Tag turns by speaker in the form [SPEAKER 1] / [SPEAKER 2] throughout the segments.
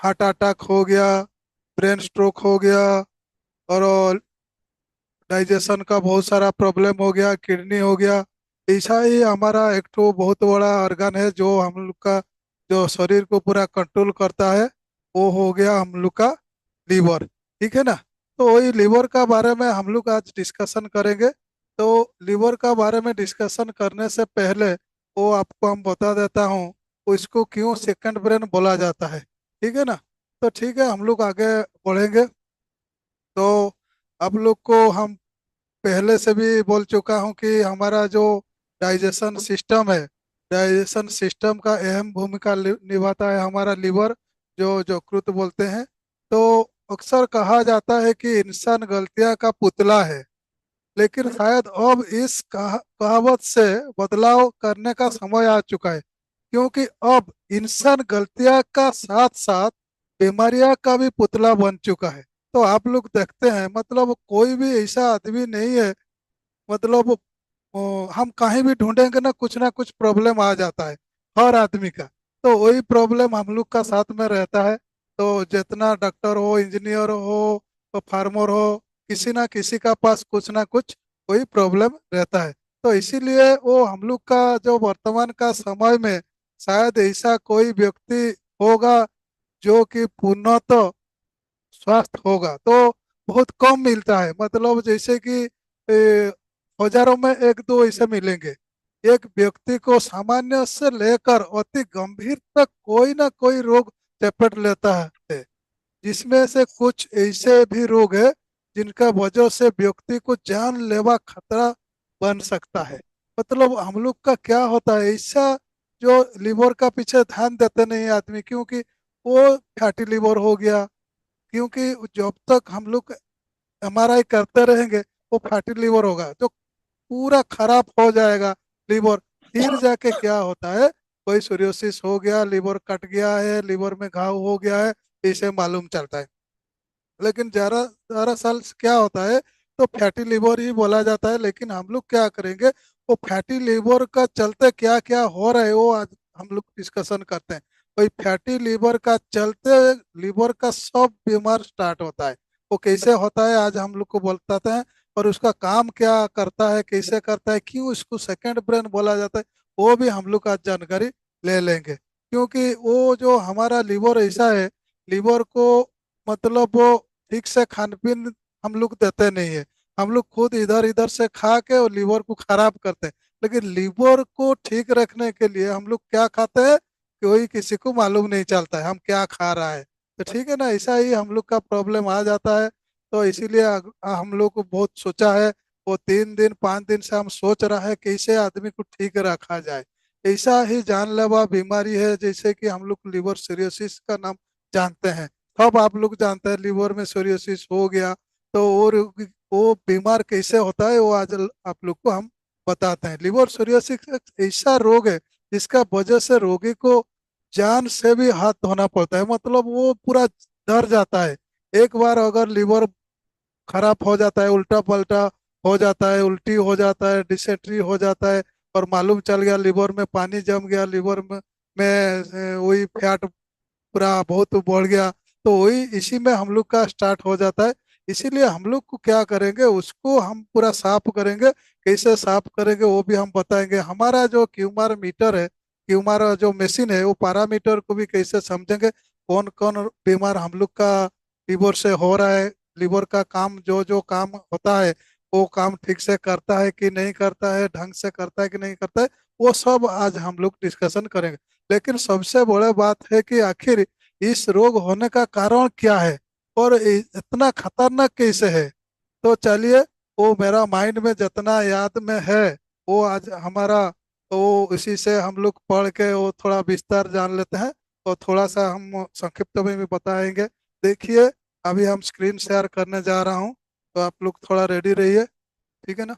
[SPEAKER 1] Heart attack हो गया, brain stroke हो गया, और डाइजेशन का बहुत सारा प्रॉब्लम हो गया, किडनी हो गया। ऐसा ही हमारा एक तो बहुत बड़ा ऑर्गन है जो हम लोग का, जो शरीर को पूरा कंट्रोल करता है, वो हो गया हम लोग का लीवर। ठीक है ना। तो वही लीवर का बारे में हम लोग आज डिस्कशन करेंगे। तो लीवर का बारे में डिस्कशन करने से पहले वो आपको हम बता देता हूँ, वो इसको क्यों सेकंड ब्रेन बोला जाता है। ठीक है ना। तो ठीक है, हम लोग आगे बढ़ेंगे। तो आप लोग को हम पहले से भी बोल चुका हूँ कि हमारा जो डाइजेशन सिस्टम है, डाइजेशन सिस्टम का अहम भूमिका निभाता है हमारा लीवर, जो यकृत बोलते हैं। तो अक्सर कहा जाता है कि इंसान गलतियां का पुतला है, लेकिन शायद अब इस कहावत से बदलाव करने का समय आ चुका है, क्योंकि अब इंसान गलतियां का साथ साथ बीमारियां का भी पुतला बन चुका है। तो आप लोग देखते हैं, मतलब कोई भी ऐसा आदमी नहीं है, मतलब हम कहीं भी ढूंढेंगे ना कुछ प्रॉब्लम आ जाता है हर आदमी का। तो वही प्रॉब्लम हम लोग का साथ में रहता है। तो जितना डॉक्टर हो, इंजीनियर हो, फार्मर हो, किसी ना किसी का पास कुछ ना कुछ कोई प्रॉब्लम रहता है। तो इसीलिए वो हम लोग का जो वर्तमान का समय में शायद ऐसा कोई व्यक्ति होगा जो कि पूर्णतः स्वास्थ्य होगा तो बहुत कम मिलता है। मतलब जैसे कि हजारों में एक दो ऐसे मिलेंगे। एक व्यक्ति को सामान्य से लेकर अति गंभीर तक कोई ना कोई रोग चपेट लेता है, जिसमें से कुछ ऐसे भी रोग है जिनका वजह से व्यक्ति को जानलेवा खतरा बन सकता है। मतलब हम लोग का क्या होता है ऐसा, जो लीवर का पीछे ध्यान देते नहीं आदमी, क्योंकि वो फैटी लीवर हो गया। क्योंकि जब तक हम लोग एमआरआई करते रहेंगे, वो फैटी लीवर होगा जो पूरा खराब हो जाएगा लीवर। फिर जाके क्या होता है, कोई सोरियोसिस हो गया, लीवर कट गया है, लीवर में घाव हो गया है, इसे मालूम चलता है। लेकिन ज्यादा ज्यादा साल से क्या होता है, तो फैटी लिवर ही बोला जाता है। लेकिन हम लोग क्या करेंगे, वो फैटी लिवर का चलते क्या क्या हो रहा है वो आज हम लोग डिस्कशन करते हैं। वही फैटी लिवर का चलते लिवर का सब बीमार स्टार्ट होता है। वो कैसे होता है आज हम लोग को बताते हैं, और उसका काम क्या करता है, कैसे करता है, क्यों इसको सेकंड ब्रेन बोला जाता है, वो भी हम लोग आज जानकारी ले लेंगे। क्योंकि वो जो हमारा लीवर ऐसा है, लीवर को मतलब वो ठीक से खान पीन हम लोग देते नहीं है। हम लोग खुद इधर इधर से खा के और लीवर को खराब करते हैं। लेकिन लीवर को ठीक रखने के लिए हम लोग क्या खाते हैं, कोई किसी को मालूम नहीं चलता है हम क्या खा रहा है। तो ठीक है ना, ऐसा ही हम लोग का प्रॉब्लम आ जाता है। तो इसीलिए हम लोग को बहुत सोचा है, वो 3 दिन 5 दिन से हम सोच रहा है कैसे आदमी को ठीक रखा जाए। ऐसा ही जानलेवा बीमारी है, जैसे कि हम लोग लिवर सिरोसिस का नाम जानते हैं। अब आप लोग जानते हैं लिवर में सोरियोसिस हो गया, तो वो बीमार कैसे होता है वो आज आप लोग को हम बताते हैं। लिवर सोरियोसिस एक ऐसा रोग है जिसका वजह से रोगी को जान से भी हाथ धोना पड़ता है। मतलब वो पूरा डर जाता है। एक बार अगर लिवर खराब हो जाता है, उल्टा पल्टा हो जाता है, उल्टी हो जाता है, डिसेंट्री हो जाता है, और मालूम चल गया लिवर में पानी जम गया, लिवर में वही फैट पूरा बहुत बढ़ गया, तो वही इसी में हम लोग का स्टार्ट हो जाता है। इसीलिए हम लोग को क्या करेंगे, उसको हम पूरा साफ करेंगे। कैसे साफ करेंगे वो भी हम बताएंगे। हमारा जो क्यूमार मीटर है, क्यूमार जो मशीन है, वो पैरामीटर को भी कैसे समझेंगे, कौन कौन बीमार हम लोग का लीवर से हो रहा है, लीवर का काम जो जो काम होता है वो काम ठीक से करता है कि नहीं करता है, ढंग से करता है कि नहीं करता है, वो सब आज हम लोग डिस्कशन करेंगे। लेकिन सबसे बड़ा बात है कि आखिर इस रोग होने का कारण क्या है, और इतना खतरनाक कैसे है। तो चलिए, वो मेरा माइंड में जितना याद में है वो आज हमारा, वो उसी से हम लोग पढ़ के वो थोड़ा विस्तार जान लेते हैं, और थोड़ा सा हम संक्षिप्त में भी बताएंगे। देखिए, अभी हम स्क्रीन शेयर करने जा रहा हूँ, तो आप लोग थोड़ा रेडी रहिए। ठीक है ना।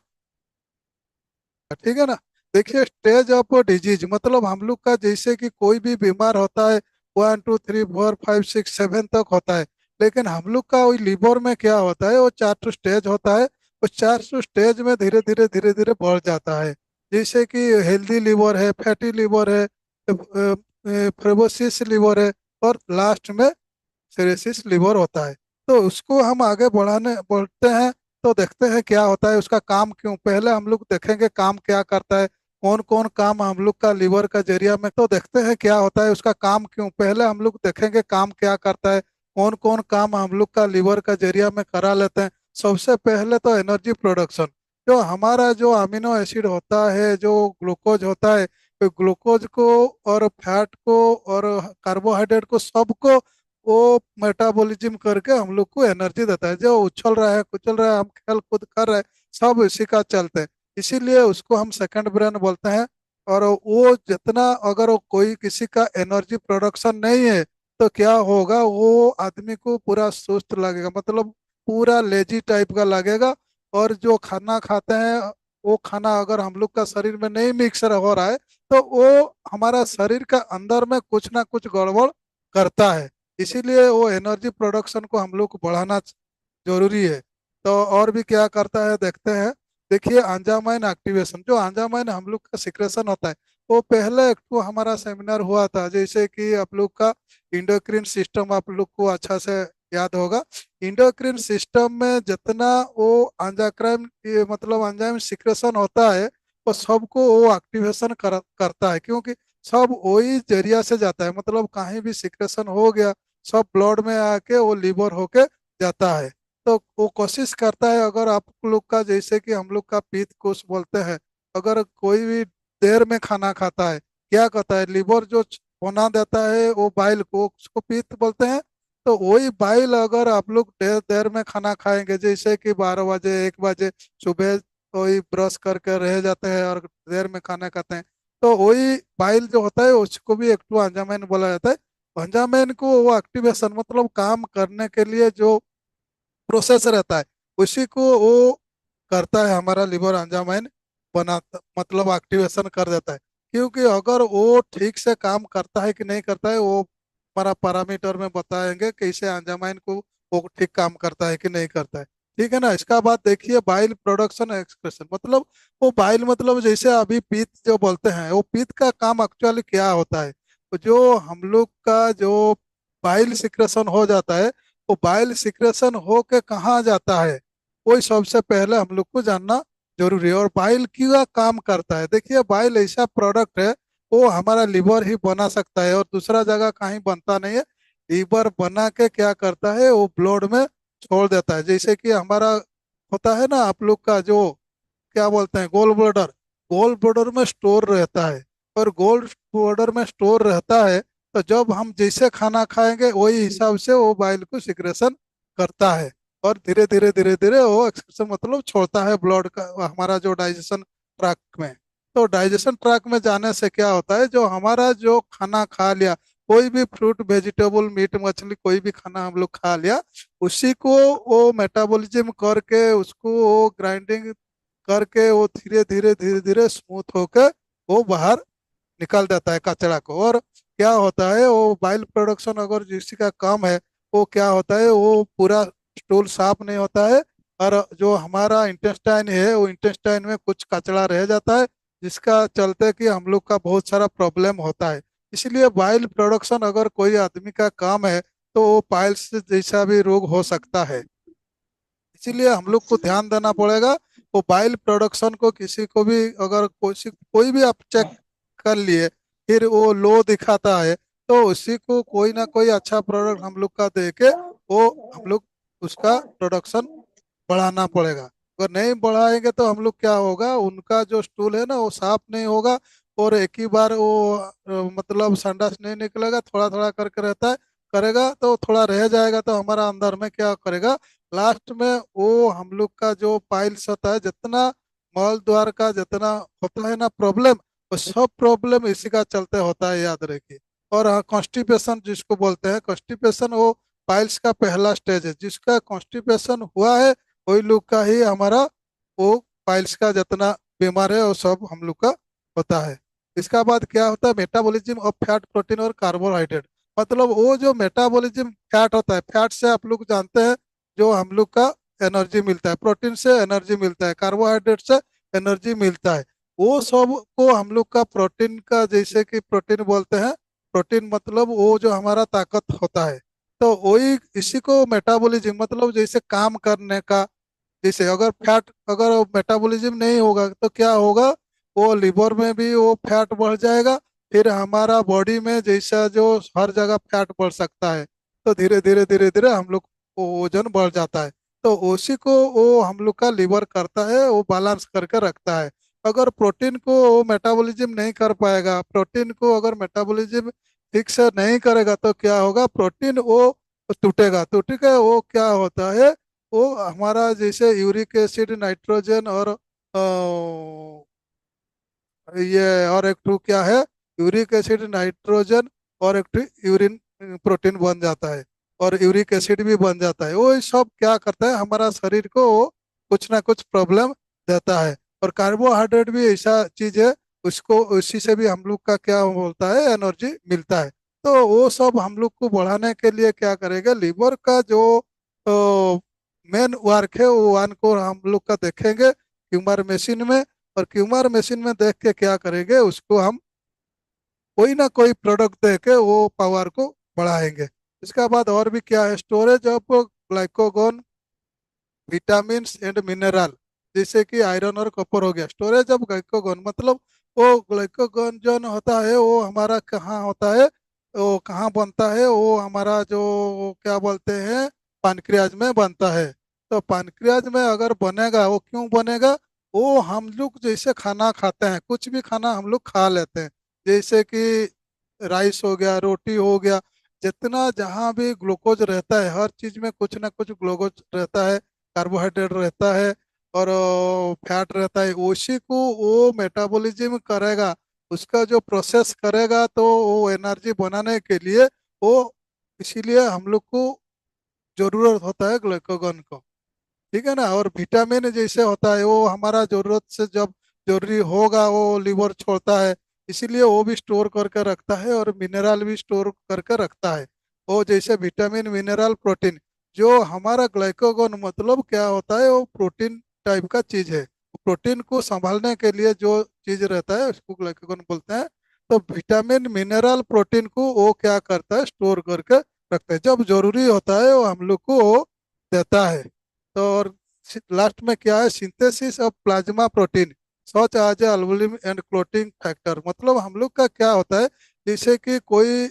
[SPEAKER 1] ठीक है ना। देखिए, स्टेज ऑफ डिजीज मतलब हम लोग का जैसे कि कोई भी बीमार होता है 1 2 3 4 5 6 7 तक होता है। लेकिन हम लोग का वही लीवर में क्या होता है, वो 4 स्टेज होता है। उस 4 स्टेज में धीरे धीरे धीरे धीरे बढ़ जाता है। जैसे कि हेल्दी लीवर है, फैटी लीवर है, फेब्रोसिस लीवर है, और लास्ट में सिरेसिस लिवर होता है। तो उसको हम आगे बढ़ते हैं तो देखते हैं क्या होता है, उसका काम क्यों, पहले हम लोग देखेंगे काम क्या करता है, कौन कौन काम हम लोग का लिवर का जरिया में, तो देखते हैं क्या होता है उसका काम क्यों, पहले हम लोग देखेंगे काम क्या करता है, कौन कौन काम हम लोग का लिवर का जरिया में करा लेते हैं। सबसे पहले तो एनर्जी प्रोडक्शन, जो हमारा जो अमीनो एसिड होता है, जो ग्लूकोज होता है, तो ग्लूकोज को और फैट को और कार्बोहाइड्रेट को सबको वो मेटाबॉलिज्म करके हम लोग को एनर्जी देता है। जो उछल रहा है कुचल रहा है हम खेल कूद कर रहे हैं, सब इसी का चलते हैं। इसीलिए उसको हम सेकंड ब्रेन बोलते हैं। और वो जितना अगर वो कोई किसी का एनर्जी प्रोडक्शन नहीं है तो क्या होगा, वो आदमी को पूरा सुस्त लगेगा, मतलब पूरा लेजी टाइप का लगेगा। और जो खाना खाते हैं वो खाना अगर हम लोग का शरीर में नहीं मिक्स हो रहा है तो वो हमारा शरीर का अंदर में कुछ ना कुछ गड़बड़ करता है। इसीलिए वो एनर्जी प्रोडक्शन को हम लोग को बढ़ाना जरूरी है। तो और भी क्या करता है देखते हैं। देखिए एंजाइम एक्टिवेशन, जो एंजाइम हम लोग का सिक्रेशन होता है, वो पहले एक तो हमारा सेमिनार हुआ था, जैसे कि आप लोग का इंडोक्रिन सिस्टम आप लोग को अच्छा से याद होगा। इंडोक्रिन सिस्टम में जितना वो एंजाइम मतलब एंजाइम सिक्रेशन होता है, वो सबको वो एक्टिवेशन करता है, क्योंकि सब वही जरिया से जाता है, मतलब कहीं भी सिक्रेशन हो गया सब ब्लड में आके वो लीवर होके जाता है। तो वो कोशिश करता है, अगर आप लोग का जैसे कि हम लोग का पीत कोष बोलते हैं, अगर कोई भी देर में खाना खाता है, क्या कहता है लिवर जो बना देता है वो बाइल को, उसको पीत बोलते हैं। तो वही बाइल अगर आप लोग देर देर में खाना खाएंगे, जैसे कि 12 बजे 1 बजे सुबह वही ब्रश करके रह जाते हैं और देर में खाना खाते हैं, तो वही बाइल जो होता है उसको भी एक तो अंजामैन बोला जाता है। अंजामैन को वो एक्टिवेशन मतलब काम करने के लिए जो प्रोसेस रहता है उसी को वो करता है, हमारा लिवर एंजाइम बनाता मतलब एक्टिवेशन कर देता है। क्योंकि अगर वो ठीक से काम करता है कि नहीं करता है, वो हमारा पैरामीटर में बताएंगे कि इसे एंजाइम को वो ठीक काम करता है कि नहीं करता है। ठीक है ना। इसका बाद देखिए बाइल प्रोडक्शन एक्सप्रेशन, मतलब वो बाइल मतलब जैसे अभी पीत जो बोलते हैं, वो पीत का काम एक्चुअली क्या होता है, तो जो हम लोग का जो बाइल सिक्रेशन हो जाता है, वो बाइल सिक्रेशन हो के कहाँ जाता है, वही सबसे पहले हम लोग को जानना जरूरी है। और बाइल क्या काम करता है, देखिए बाइल ऐसा प्रोडक्ट है वो हमारा लिवर ही बना सकता है और दूसरा जगह कहीं बनता नहीं है। लिवर बना के क्या करता है, वो ब्लड में छोड़ देता है। जैसे कि हमारा होता है ना आप लोग का जो क्या बोलते हैं गोल ब्लडर, गोल ब्लडर में स्टोर रहता है। और गोल ब्लडर में स्टोर रहता है, तो जब हम जैसे खाना खाएंगे वही हिसाब से वो बाइल को सिक्रेशन करता है। और धीरे धीरे धीरे धीरे वो एक्सक्रीशन मतलब छोड़ता है ब्लड का हमारा जो डाइजेशन ट्रैक में। तो डाइजेशन ट्रैक में जाने से क्या होता है, जो हमारा जो खाना खा लिया, कोई भी फ्रूट वेजिटेबल मीट मछली कोई भी खाना हम लोग खा लिया, उसी को वो मेटाबॉलिज्म करके उसको वो ग्राइंडिंग करके वो धीरे धीरे धीरे धीरे स्मूथ होकर वो बाहर निकाल देता है कचरा को। और क्या होता है, वो बाइल प्रोडक्शन अगर किसी का कम है, वो क्या होता है, वो पूरा स्टूल साफ नहीं होता है। और जो हमारा इंटेस्टाइन है वो इंटेस्टाइन में कुछ कचरा रह जाता है, जिसका चलते कि हम लोग का बहुत सारा प्रॉब्लम होता है। इसलिए बाइल प्रोडक्शन अगर कोई आदमी का कम है तो वो पाइल्स जैसा भी रोग हो सकता है। इसीलिए हम लोग को ध्यान देना पड़ेगा। वो बाइल प्रोडक्शन को किसी को भी अगर कोई भी आप चेक कर लिए फिर वो लो दिखाता है, तो उसी को कोई ना कोई अच्छा प्रोडक्ट हम लोग का दे के वो हम लोग उसका प्रोडक्शन बढ़ाना पड़ेगा। अगर नहीं बढ़ाएंगे तो हम लोग क्या होगा, उनका जो स्टूल है ना वो साफ नहीं होगा। और एक ही बार वो मतलब संडास नहीं निकलेगा, थोड़ा थोड़ा करके रहता है, करेगा तो थोड़ा रह जाएगा, तो हमारा अंदर में क्या करेगा, लास्ट में वो हम लोग का जो पाइल्स होता है, जितना मल द्वार का जितना होता है ना प्रॉब्लम, वो सब प्रॉब्लम इसी का चलते होता है, याद रखिए। और हाँ कॉन्स्टिपेशन जिसको बोलते हैं, कॉन्स्टिपेशन वो पाइल्स का पहला स्टेज है। जिसका कॉन्स्टिपेशन हुआ है वही लोग का ही हमारा वो पाइल्स का जितना बीमार है वो सब हम लोग का होता है। इसका बाद क्या होता है, मेटाबॉलिज्म ऑफ फैट प्रोटीन और कार्बोहाइड्रेट, मतलब वो जो मेटाबॉलिज्म फैट होता है, फैट से आप लोग जानते हैं जो हम लोग का एनर्जी मिलता है, प्रोटीन से एनर्जी मिलता है, कार्बोहाइड्रेट से एनर्जी मिलता है। वो सब को हम लोग का प्रोटीन का, जैसे कि प्रोटीन बोलते हैं, प्रोटीन मतलब वो जो हमारा ताकत होता है, तो वही इसी को मेटाबॉलिज्म मतलब जैसे काम करने का। जैसे अगर फैट अगर मेटाबॉलिज्म नहीं होगा तो क्या होगा, वो लिवर में भी वो फैट बढ़ जाएगा। फिर हमारा बॉडी में जैसा जो हर जगह फैट बढ़ सकता है, तो धीरे धीरे धीरे धीरे हम लोग को वजन बढ़ जाता है। तो उसी को वो हम लोग का लिवर करता है, वो बैलेंस करके रखता है। अगर प्रोटीन को वो मेटाबॉलिज्म नहीं कर पाएगा, प्रोटीन को अगर मेटाबॉलिज्म ठीक से नहीं करेगा तो क्या होगा, प्रोटीन वो टूटेगा। टूटेगा वो क्या होता है, वो हमारा जैसे यूरिक एसिड नाइट्रोजन और ये और एक टू क्या है, यूरिक एसिड नाइट्रोजन और एक टू यूरिन प्रोटीन बन जाता है, और यूरिक एसिड भी बन जाता है। वो सब क्या करता है, हमारा शरीर को वो कुछ ना कुछ प्रॉब्लम देता है। और कार्बोहाइड्रेट भी ऐसा चीज है, उसको उसी से भी हम लोग का क्या बोलता है, एनर्जी मिलता है। तो वो सब हम लोग को बढ़ाने के लिए क्या करेगा, लीवर का जो मेन वर्क है वो वन को हम लोग का देखेंगे ट्यूमर मशीन में। और ट्यूमर मशीन में देख के क्या करेंगे, उसको हम कोई ना कोई प्रोडक्ट दे के वो पावर को बढ़ाएंगे। इसके बाद और भी क्या है, storage of glycogen vitamin and mineral, जैसे कि आयरन और कॉपर हो गया। स्टोरेज ऑफ ग्लाइकोगन मतलब वो ग्लाइकोगन जो होता है वो हमारा कहाँ होता है, वो कहाँ बनता है, वो हमारा जो क्या बोलते हैं, पानक्रियाज में बनता है। तो पानक्रियाज में अगर बनेगा, वो क्यों बनेगा, वो हम लोग जैसे खाना खाते हैं, कुछ भी खाना हम लोग खा लेते हैं, जैसे कि राइस हो गया, रोटी हो गया, जितना जहाँ भी ग्लूकोज रहता है, हर चीज में कुछ ना कुछ ग्लूकोज रहता है, कार्बोहाइड्रेट रहता है, और फैट रहता है। उसी को वो मेटाबॉलिज्म करेगा, उसका जो प्रोसेस करेगा, तो वो एनर्जी बनाने के लिए वो, इसीलिए हम लोग को जरूरत होता है ग्लूकोगन को। ठीक है ना। और विटामिन जैसे होता है, वो हमारा जरूरत से जब जरूरी होगा वो लिवर छोड़ता है, इसीलिए वो भी स्टोर करके रखता है, और मिनरल भी स्टोर करके रखता है। वो जैसे विटामिन मिनरल प्रोटीन, जो हमारा ग्लाइकोगन मतलब क्या होता है, वो प्रोटीन टाइप का चीज है। प्रोटीन को संभालने के लिए जो चीज रहता है उसको ग्लाइकोगन बोलते हैं। तो विटामिन मिनरल प्रोटीन को वो क्या करता है, स्टोर करके रखता है, जब जरूरी होता है वो हम लोग को वो देता है। तो और लास्ट में क्या है, synthesis of plasma protein such आज अल्बुमिन एंड क्लोटिंग फैक्टर। मतलब हम लोग का क्या होता है, जैसे कि कोई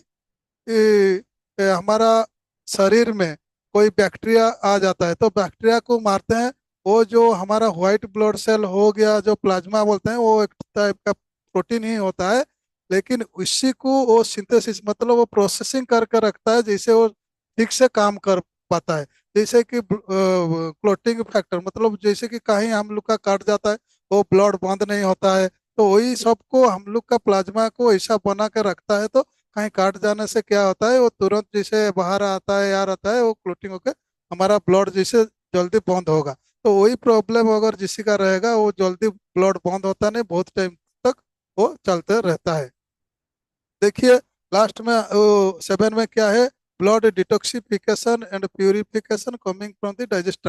[SPEAKER 1] हमारा शरीर में कोई बैक्टीरिया आ जाता है, तो बैक्टीरिया को मारते हैं। वो जो हमारा व्हाइट ब्लड सेल हो गया, जो प्लाज्मा बोलते हैं, वो एक टाइप का प्रोटीन ही होता है। लेकिन उसी को वो सिंथेसिस मतलब वो प्रोसेसिंग करके रखता है, जैसे वो ठीक से काम कर पाता है। जैसे कि क्लोटिंग फैक्टर मतलब जैसे कि कहीं हम लोग का कट जाता है, वो ब्लड बंद नहीं होता है, तो वही सबको हम लोग का प्लाज्मा को ऐसा बना के रखता है। तो कहीं काट जाने से क्या होता है, वो तुरंत जैसे बाहर आता है, यार आता है, वो क्लोटिंग होकर हमारा ब्लड जैसे जल्दी बंद होगा। तो वही प्रॉब्लम अगर किसी का रहेगा, वो जल्दी ब्लड बंद होता नहीं, बहुत टाइम तक वो चलते रहता है। देखिए लास्ट में सेवन में क्या है, blood detoxification and purification coming from the digest.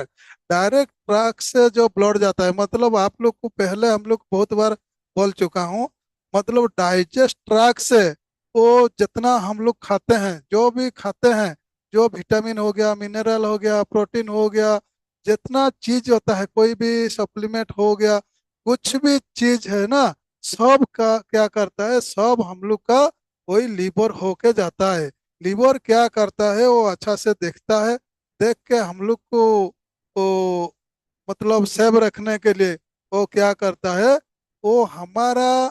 [SPEAKER 1] Direct track से जो ब्लड जाता है, मतलब आप लोग को पहले हम लोग बहुत बार बोल चुका हूँ, मतलब डाइजेस्ट ट्रैक से वो जितना हम लोग खाते हैं, जो भी खाते हैं, जो विटामिन हो गया, मिनरल हो गया, प्रोटीन हो गया, जितना चीज होता है, कोई भी सप्लीमेंट हो गया, कुछ भी चीज है ना, सब का क्या करता है, सब हम लोग का वही लीवर होके जाता है। लीवर क्या करता है, वो अच्छा से देखता है, देख के हम लोग को वो मतलब सेव रखने के लिए वो क्या करता है, वो हमारा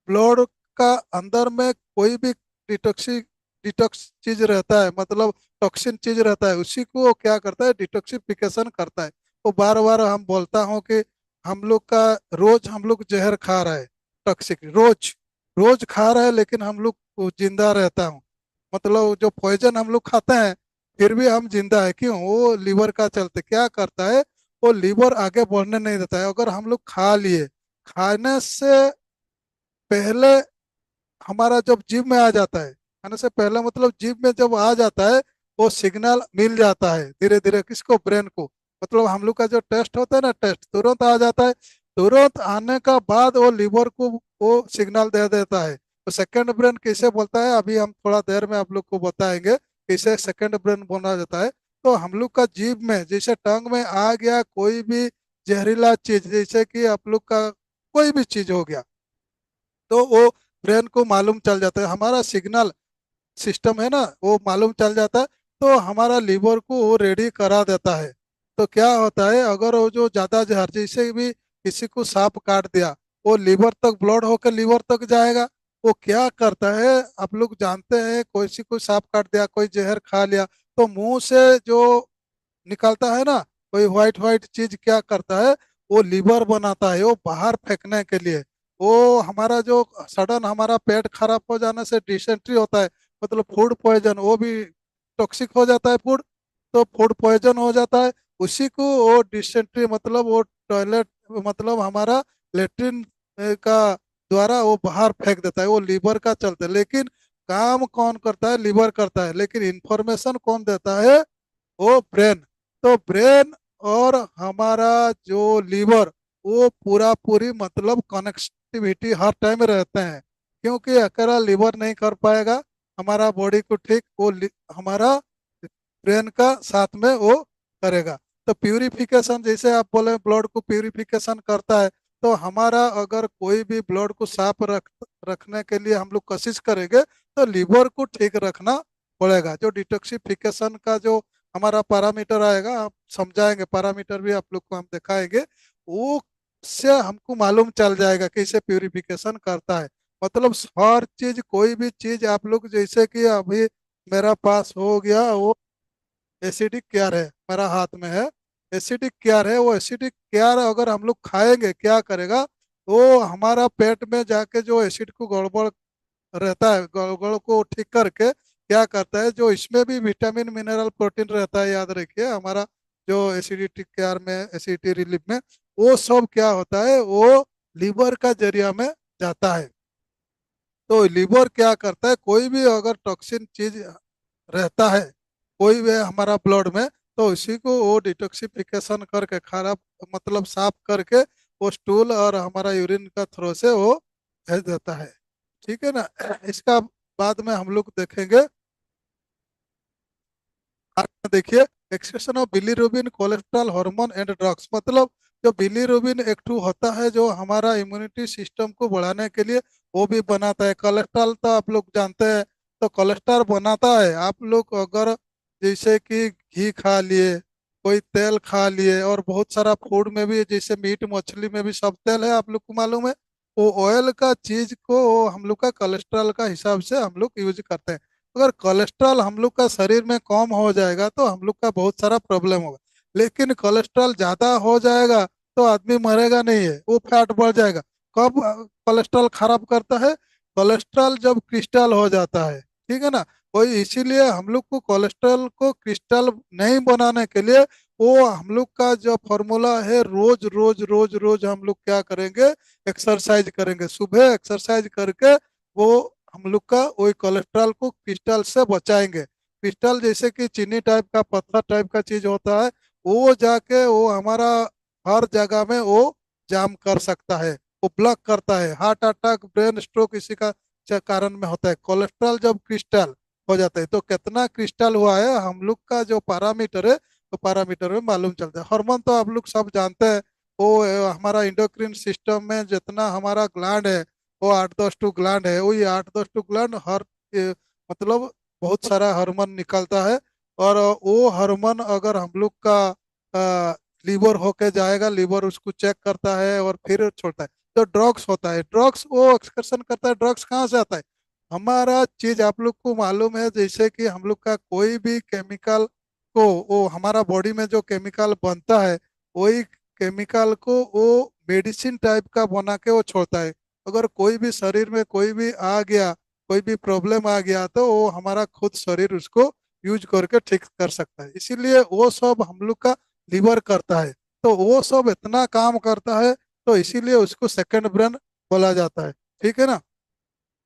[SPEAKER 1] ब्लड का अंदर में कोई भी डिटॉक्स चीज रहता है, मतलब टॉक्सिन चीज रहता है, उसी को वो क्या करता है, डिटॉक्सिफिकेशन करता है। तो बार बार हम बोलता हूँ कि हम लोग का रोज हम लोग जहर खा रहा है, टॉक्सिक रोज रोज खा रहा है, लेकिन हम लोग को जिंदा रहता हूँ। मतलब जो पॉइजन हम लोग खाते हैं, फिर भी हम जिंदा है, क्यों, वो लीवर का चलते क्या करता है, वो लीवर आगे बढ़ने नहीं देता है। अगर हम लोग खा लिए, खाने से पहले हमारा जब जीभ में आ जाता है, खाने से पहले मतलब जीभ में जब आ जाता है, वो सिग्नल मिल जाता है धीरे धीरे किसको, ब्रेन को। मतलब हम लोग का जो टेस्ट होता है ना, टेस्ट तुरंत आ जाता है। तुरंत आने का बाद वो लीवर को वो सिग्नल दे देता है। तो सेकंड ब्रेन कैसे बोलता है, अभी हम थोड़ा देर में आप लोग को बताएंगे कैसे सेकंड ब्रेन बना जाता है। तो हम लोग का जीभ में जैसे टंग में आ गया कोई भी जहरीला चीज, जैसे कि आप लोग का कोई भी चीज हो गया, तो वो ब्रेन को मालूम चल जाता है, हमारा सिग्नल सिस्टम है ना वो मालूम चल जाता है। तो हमारा लीवर को वो रेडी करा देता है। तो क्या होता है, अगर वो जो ज्यादा जहर जैसे भी किसी को सांप काट दिया, वो लीवर तक ब्लड होकर लीवर तक जाएगा। वो क्या करता है, आप लोग जानते हैं, किसी को सांप काट दिया, कोई जहर खा लिया, तो मुंह से जो निकलता है ना, कोई व्हाइट व्हाइट चीज क्या करता है, वो लीवर बनाता है वो बाहर फेंकने के लिए। वो हमारा जो सडन हमारा पेट खराब हो जाने से डिसेंट्री होता है, मतलब फूड पॉइजन, वो भी टॉक्सिक हो जाता है फूड, तो फूड पॉइजन हो जाता है। उसी को वो डिसेंट्री मतलब वो टॉयलेट मतलब हमारा लेट्रिन का द्वारा वो बाहर फेंक देता है, वो लीवर का चलता है। लेकिन काम कौन करता है, लीवर करता है, लेकिन इंफॉर्मेशन कौन देता है, वो ब्रेन। तो ब्रेन और हमारा जो लीवर, वो पूरा पूरी मतलब कनेक्टिविटी हर टाइम रहते हैं, क्योंकि अकेला लीवर नहीं कर पाएगा हमारा बॉडी को ठीक, वो हमारा ब्रेन का साथ में वो करेगा। तो प्यूरिफिकेशन जैसे आप बोले ब्लड को प्यूरिफिकेशन करता है, तो हमारा अगर कोई भी ब्लड को साफ रखने के लिए हम लोग कोशिश करेंगे, तो लीवर को ठीक रखना पड़ेगा। जो डिटॉक्सिफिकेशन का जो हमारा पैरामीटर आएगा, आप समझाएंगे पैरामीटर भी आप लोग को हम दिखाएंगे, वो से हमको मालूम चल जाएगा कैसे प्यूरिफिकेशन करता है। मतलब हर चीज कोई भी चीज आप लोग जैसे कि अभी मेरा पास हो गया वो एसिडिक क्यार है, मेरा हाथ में है एसिडिक क्यार है, वो एसिडिक क्यार अगर हम लोग खाएंगे क्या करेगा, वो हमारा पेट में जाके जो एसिड को गड़बड़ रहता है, गड़बड़ को ठीक करके क्या करता है, जो इसमें भी विटामिन मिनरल प्रोटीन रहता है, याद रखिए हमारा जो एसिडिटी केयर में एसिडिटी रिलीफ में, वो सब क्या होता है, वो लीवर का जरिया में जाता है। तो लीवर क्या करता है, कोई भी अगर टॉक्सिन चीज रहता है कोई भी हमारा ब्लड में, तो उसी को वो डिटॉक्सिफिकेशन करके खराब मतलब साफ करके वो स्टूल और हमारा यूरिन का थ्रो से वो भेज देता है। ठीक है ना। इसका बाद में हम लोग देखेंगे। आगे देखिए, excretion of bilirubin cholesterol hormone and drugs, मतलब जो बिलीरुबिन एक ठू होता है जो हमारा इम्यूनिटी सिस्टम को बढ़ाने के लिए वो भी बनाता है। कोलेस्ट्रॉल तो आप लोग जानते हैं, तो कोलेस्ट्रॉल बनाता है आप लोग अगर जैसे कि घी खा लिए, कोई तेल खा लिए, और बहुत सारा फूड में भी जैसे मीट मछली में भी सब तेल है, आप लोग को मालूम है, वो ऑयल का चीज को वो हम लोग का कोलेस्ट्रॉल का हिसाब से हम लोग यूज करते हैं। अगर कोलेस्ट्रॉल हम लोग का शरीर में कम हो जाएगा तो हम लोग का बहुत सारा प्रॉब्लम होगा। लेकिन कोलेस्ट्रॉल ज्यादा हो जाएगा तो आदमी मरेगा नहीं है, वो फैट बढ़ जाएगा। कब कोलेस्ट्रॉल खराब करता है, कोलेस्ट्रॉल जब क्रिस्टल हो जाता है, ठीक है ना। वही इसीलिए हम लोग को कोलेस्ट्रॉल को क्रिस्टल नहीं बनाने के लिए वो हम लोग का जो फॉर्मूला है, रोज रोज रोज रोज हम लोग क्या करेंगे, एक्सरसाइज करेंगे, सुबह एक्सरसाइज करके वो हम लोग का वही कोलेस्ट्रॉल को क्रिस्टल से बचाएंगे। क्रिस्टल जैसे कि चीनी टाइप का पत्थर टाइप का चीज होता है, वो जाके वो हमारा हर जगह में वो जाम कर सकता है, वो ब्लॉक करता है। हार्ट अटैक ब्रेन स्ट्रोक इसी का कारण में होता है। कोलेस्ट्रॉल जब क्रिस्टल हो जाता है, तो कितना क्रिस्टल हुआ है हम लोग का जो पैरामीटर है, तो पैरामीटर में मालूम चलता है। हार्मोन तो आप लोग सब जानते हैं, वो हमारा इंडोक्रिन सिस्टम में जितना हमारा ग्लैंड है, वो 8-10 ग्लैंड है, वही 8-10 ग्लैंड हर मतलब बहुत सारा हार्मोन निकलता है। और वो हार्मोन अगर हम लोग का लीवर होके जाएगा, लीवर उसको चेक करता है और फिर छोड़ता है। तो ड्रग्स होता है, ड्रग्स वो एक्सकर्शन करता है। ड्रग्स कहाँ से आता है, हमारा चीज आप लोग को मालूम है, जैसे कि हम लोग का कोई भी केमिकल को, वो हमारा बॉडी में जो केमिकल बनता है, वही केमिकल को वो मेडिसिन टाइप का बना के वो छोड़ता है। अगर कोई भी शरीर में कोई भी आ गया, कोई भी प्रॉब्लम आ गया, तो वो हमारा खुद शरीर उसको यूज करके ठीक कर सकता है। इसीलिए वो सब हम लोग का लीवर करता है। तो वो सब इतना काम करता है, तो इसीलिए उसको सेकंड ब्रेन बोला जाता है। ठीक है ना।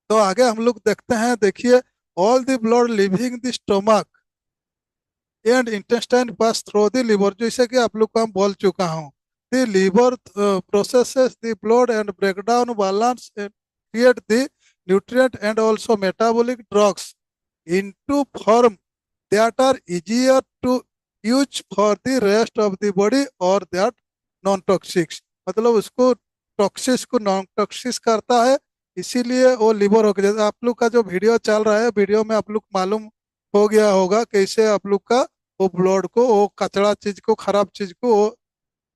[SPEAKER 1] तो आगे हम लोग देखते हैं, देखिए, all the blood leaving the stomach and intestine pass through the liver, जैसे कि आप लोग को हम बोल चुका हूँ, the liver processes the blood and break down balance and create the nutrient and also metabolic drugs into form that are easier to use for the rest of the body और दैट नॉन टॉक्सिक्स, मतलब उसको toxins को non toxins करता है, इसीलिए वो liver हो गया। जैसे आप लोग का जो वीडियो चल रहा है, वीडियो में आप लोग मालूम हो गया होगा कैसे आप लोग का वो ब्लड को, वो कचड़ा चीज को, खराब चीज को वो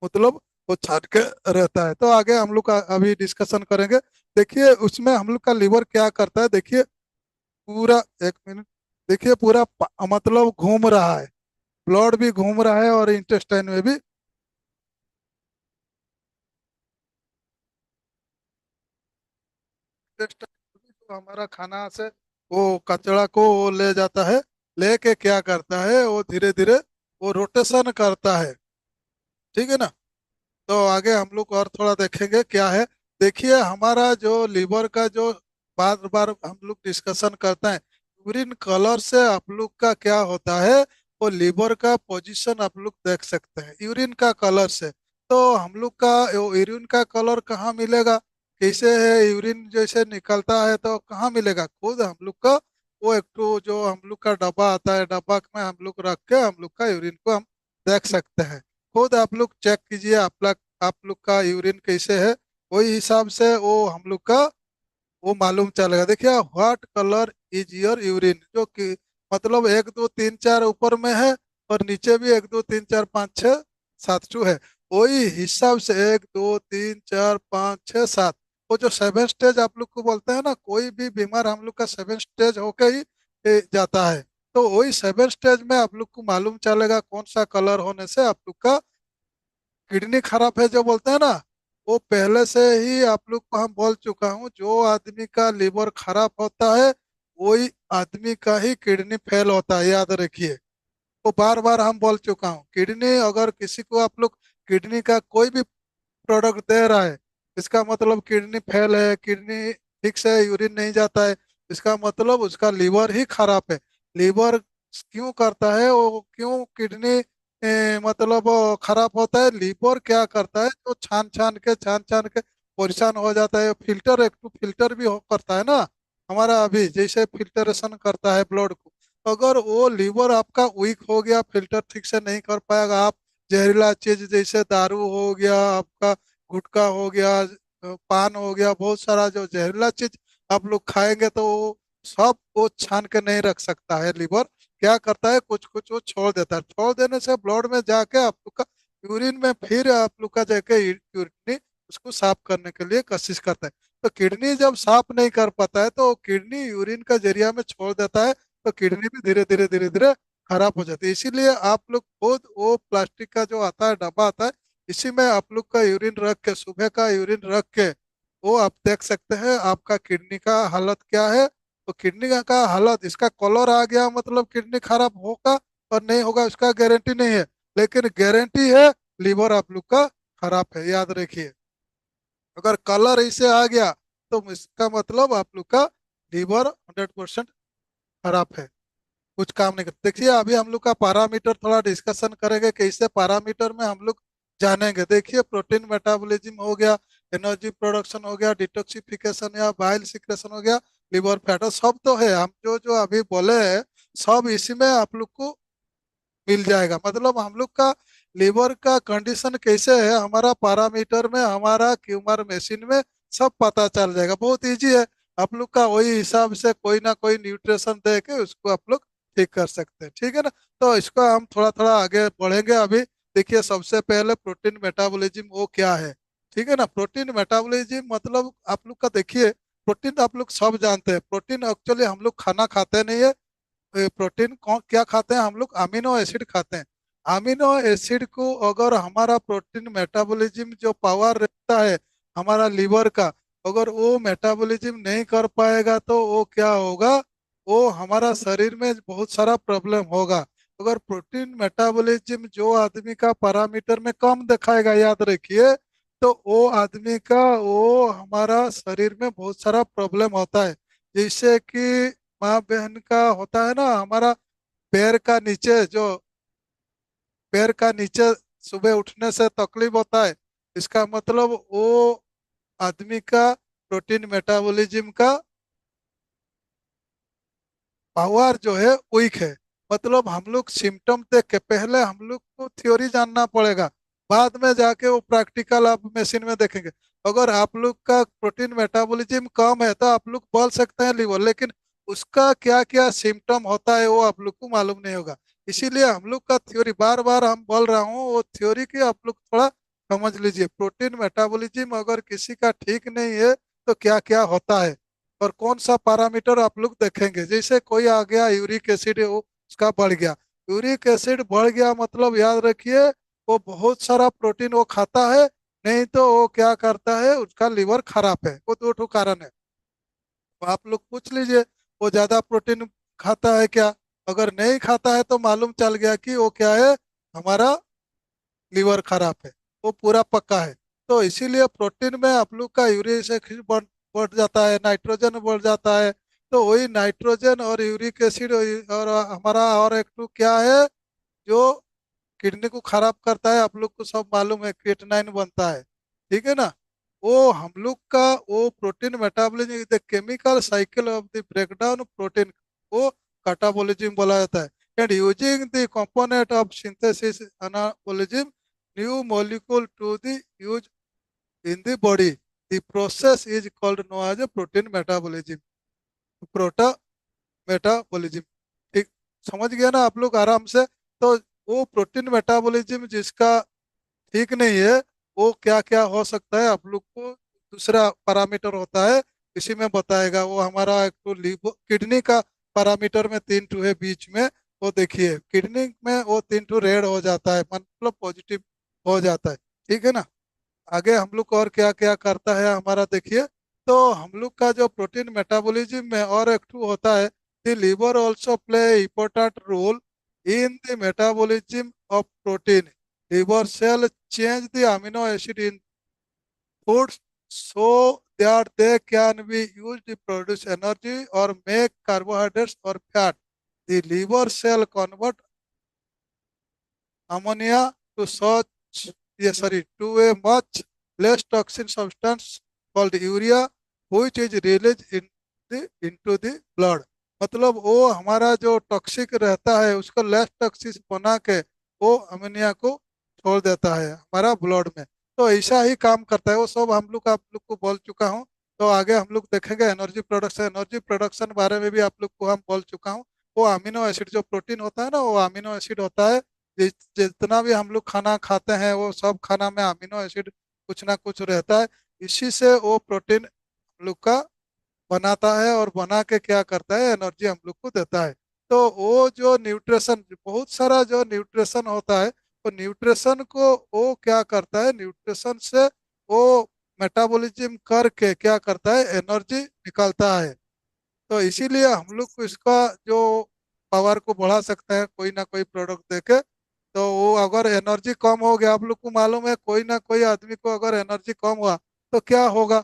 [SPEAKER 1] मतलब वो छाट के रहता है। तो आगे हम लोग का अभी डिस्कशन करेंगे। देखिए उसमें हम लोग का लिवर क्या करता है, देखिए पूरा, एक मिनट, देखिए पूरा मतलब घूम रहा है, ब्लड भी घूम रहा है और इंटेस्टाइन में भी। इंटेस्टाइन जो हमारा खाना से वो कचरा को वो ले जाता है, लेके क्या करता है वो धीरे धीरे वो रोटेशन करता है, ठीक है ना। तो आगे हम लोग और थोड़ा देखेंगे क्या है। देखिए हमारा जो लीवर का जो बार बार हम लोग डिस्कशन करते हैं, यूरिन कलर से आप लोग का क्या होता है, वो लीवर का पोजीशन आप लोग देख सकते हैं यूरिन का कलर से। तो हम लोग का वो यूरिन का कलर कहाँ मिलेगा, कैसे है यूरिन जैसे निकलता है तो कहाँ मिलेगा, खुद हम लोग का वो एक तो जो हम लोग का डब्बा आता है, डब्बा में हम लोग रख के हम लोग का यूरिन को हम देख सकते हैं। खुद आप लोग चेक कीजिए आप लोग का यूरिन कैसे है, वही हिसाब से वो हम लोग का वो मालूम चलेगा। देखिए what colour is your urine, जो कि मतलब एक दो तीन चार ऊपर में है और नीचे भी एक दो तीन चार पाँच छः सात टू है, वही हिसाब से एक दो तीन चार पाँच छः सात, वो जो सेवन स्टेज आप लोग को बोलते हैं ना, कोई भी बीमार हम लोग का सेवन स्टेज होके ही जाता है। तो वही सेवन स्टेज में आप लोग को मालूम चलेगा कौन सा कलर होने से आप लोग का किडनी खराब है जो बोलते हैं ना, वो पहले से ही आप लोग को हम बोल चुका हूँ, जो आदमी का लीवर खराब होता है वही आदमी का ही किडनी फेल होता है, याद रखिए। वो बार बार हम बोल चुका हूँ, किडनी अगर किसी को आप लोग किडनी का कोई भी प्रोडक्ट दे रहा है, इसका मतलब किडनी फेल है, किडनी ठीक से यूरिन नहीं जाता है, इसका मतलब उसका लीवर ही खराब है। लीवर क्यों करता है वो, क्यों किडनी मतलब खराब होता है, लीवर क्या करता है तो छान छान के परेशान हो जाता है। फिल्टर एक तो फिल्टर भी करता है ना, हमारा अभी जैसे फिल्टरेशन करता है ब्लड को, अगर वो लीवर आपका वीक हो गया, फिल्टर ठीक से नहीं कर पाएगा, आप जहरीला चीज जैसे दारू हो गया आपका, गुटखा हो गया, पान हो गया, बहुत सारा जो जहरीला चीज आप लोग खाएंगे तो वो सब वो छान के नहीं रख सकता है लीवर, क्या करता है कुछ कुछ वो छोड़ देता है, छोड़ देने से ब्लड में जाके आप लोग का यूरिन में फिर आप लोग का जाके यूरिन उसको साफ करने के लिए कोशिश करता है। तो किडनी जब साफ नहीं कर पाता है तो किडनी यूरिन का जरिया में छोड़ देता है, तो किडनी भी धीरे धीरे खराब हो जाती है। इसीलिए आप लोग खुद वो प्लास्टिक का जो आता है डब्बा आता है, इसी में आप लोग का यूरिन रख के, सुबह का यूरिन रख के वो आप देख सकते हैं आपका किडनी का हालत क्या है। तो किडनी का हालत, इसका कलर आ गया मतलब किडनी खराब होगा और नहीं होगा उसका गारंटी नहीं है, लेकिन गारंटी है लीवर आप लोग का खराब है, याद रखिए। अगर कलर ऐसे आ गया तो इसका मतलब आप लोग का लीवर 100% खराब है, कुछ काम नहीं करते। देखिए अभी हम लोग का पैरामीटर थोड़ा डिस्कशन करेंगे, कैसे पैरामीटर में हम लोग जानेंगे। देखिए प्रोटीन मेटाबॉलिज्म हो गया, एनर्जी प्रोडक्शन हो गया, डिटॉक्सिफिकेशन या बाइल सिक्रेशन हो गया, लिवर फैट, सब तो है, हम जो जो अभी बोले हैं सब इसी में आप लोग को मिल जाएगा। मतलब हम लोग का लीवर का कंडीशन कैसे है हमारा पैरामीटर में, हमारा क्यूमर मशीन में सब पता चल जाएगा, बहुत इजी है। आप लोग का वही हिसाब से कोई ना कोई न्यूट्रिशन दे के उसको आप लोग ठीक कर सकते हैं, ठीक है ना। तो इसको हम थोड़ा थोड़ा आगे बढ़ेंगे अभी। देखिए सबसे पहले प्रोटीन मेटाबॉलिज्म वो क्या है, ठीक है ना। प्रोटीन मेटाबॉलिज्म मतलब आप लोग का देखिए, प्रोटीन आप लोग सब जानते हैं, प्रोटीन एक्चुअली हम लोग खाना खाते नहीं है। प्रोटीन कौन क्या खाते हैं हम लोग, अमीनो एसिड खाते हैं। अमीनो एसिड को अगर हमारा प्रोटीन मेटाबॉलिज्म जो पावर रहता है हमारा लीवर का, अगर वो मेटाबॉलिज्म नहीं कर पाएगा तो वो क्या होगा, वो हमारा शरीर में बहुत सारा प्रॉब्लम होगा। अगर प्रोटीन मेटाबॉलिज्म जो आदमी का पैरामीटर में कम दिखाएगा, याद रखिए, तो वो आदमी का वो हमारा शरीर में बहुत सारा प्रॉब्लम होता है। जैसे कि माँ बहन का होता है ना, हमारा पैर का नीचे जो, पैर का नीचे सुबह उठने से तकलीफ होता है, इसका मतलब वो आदमी का प्रोटीन मेटाबॉलिज्म का पावर जो है वीक है। मतलब हम लोग सिम्टम देख के पहले हम लोग को थ्योरी जानना पड़ेगा, बाद में जाके वो प्रैक्टिकल आप मशीन में देखेंगे। अगर आप लोग का प्रोटीन मेटाबॉलिज्म कम है तो आप लोग बोल सकते हैं लीवर, लेकिन उसका क्या क्या सिम्टम होता है वो आप लोग को मालूम नहीं होगा। इसीलिए हम लोग का थ्योरी बार बार हम बोल रहा हूँ, वो थ्योरी की आप लोग थोड़ा समझ लीजिए। प्रोटीन मेटाबॉलिज्म अगर किसी का ठीक नहीं है तो क्या क्या होता है और कौन सा पैरामीटर आप लोग देखेंगे। जैसे कोई आ गया यूरिक एसिड उसका बढ़ गया, यूरिक एसिड बढ़ गया मतलब याद रखिए वो बहुत सारा प्रोटीन वो खाता है, नहीं तो वो क्या करता है उसका लीवर खराब है। वो दो ठो कारण है। तो आप लोग पूछ लीजिए वो ज्यादा प्रोटीन खाता है क्या। अगर नहीं खाता है तो मालूम चल गया कि वो क्या है, हमारा लीवर खराब है, वो पूरा पक्का है। तो इसीलिए प्रोटीन में आप लोग का यूरिक एसिड बढ़ बढ़ जाता है, नाइट्रोजन बढ़ जाता है। तो वही नाइट्रोजन और यूरिक एसिड और हमारा और एक टू क्या है जो किडनी को खराब करता है, आप लोग को सब मालूम है, क्रिएटिनाइन बनता है। ठीक है ना। वो हम लोग का वो protein metabolism the chemical cycle of the breakdown protein, वो कैटाबॉलिज्म बोला जाता है। And using the component of synthesis anabolism new molecule to the use in the body, the process is called known as a protein metabolism, प्रोटा metabolism. ठीक, समझ गया ना आप लोग आराम से। तो वो प्रोटीन मेटाबॉलिज्म जिसका ठीक नहीं है वो क्या क्या हो सकता है आप लोग को दूसरा पैरामीटर होता है, इसी में बताएगा। वो हमारा एक तो लीवर किडनी का पैरामीटर में तीन टू है बीच में, वो देखिए किडनी में वो तीन टू रेड हो जाता है, मतलब पॉजिटिव हो जाता है। ठीक है ना। आगे हम लोग और क्या क्या करता है हमारा देखिए। तो हम लोग का जो प्रोटीन मेटाबॉलिज्म में और एक टू होता है, the liver also play important role in the metabolism of protein. liver cell change the amino acid in foods so that they can be used to produce energy or make carbohydrates or fat. The liver cell convert ammonia to such, yeah, sorry, to a much less toxic substance called urea, which is released into the blood. मतलब वो हमारा जो toxic रहता है उसको less toxic बना के वो अमोनिया को छोड़ देता है हमारा ब्लड में। तो ऐसा ही काम करता है वो सब, हम लोग आप लोग को बोल चुका हूँ। तो आगे हम लोग देखेंगे एनर्जी प्रोडक्शन बारे में भी आप लोग को हम बोल चुका हूँ। वो अमीनो एसिड जो प्रोटीन होता है ना, वो अमीनो एसिड होता है। जितना भी हम लोग खाना खाते हैं वो सब खाना में अमीनो एसिड कुछ ना कुछ रहता है। इसी से वो प्रोटीन हम लोग का बनाता है और बना के क्या करता है, एनर्जी हम लोग को देता है। तो वो जो न्यूट्रिशन बहुत सारा जो न्यूट्रिशन होता है, तो न्यूट्रिशन को वो क्या करता है, न्यूट्रिशन से वो मेटाबॉलिज्म करके क्या करता है, एनर्जी निकालता है। तो इसीलिए हम लोग को इसका जो पावर को बढ़ा सकते हैं कोई ना कोई प्रोडक्ट देके। तो वो अगर एनर्जी कम हो गया, आप लोग को मालूम है कोई ना कोई आदमी को अगर एनर्जी कम हुआ तो क्या होगा,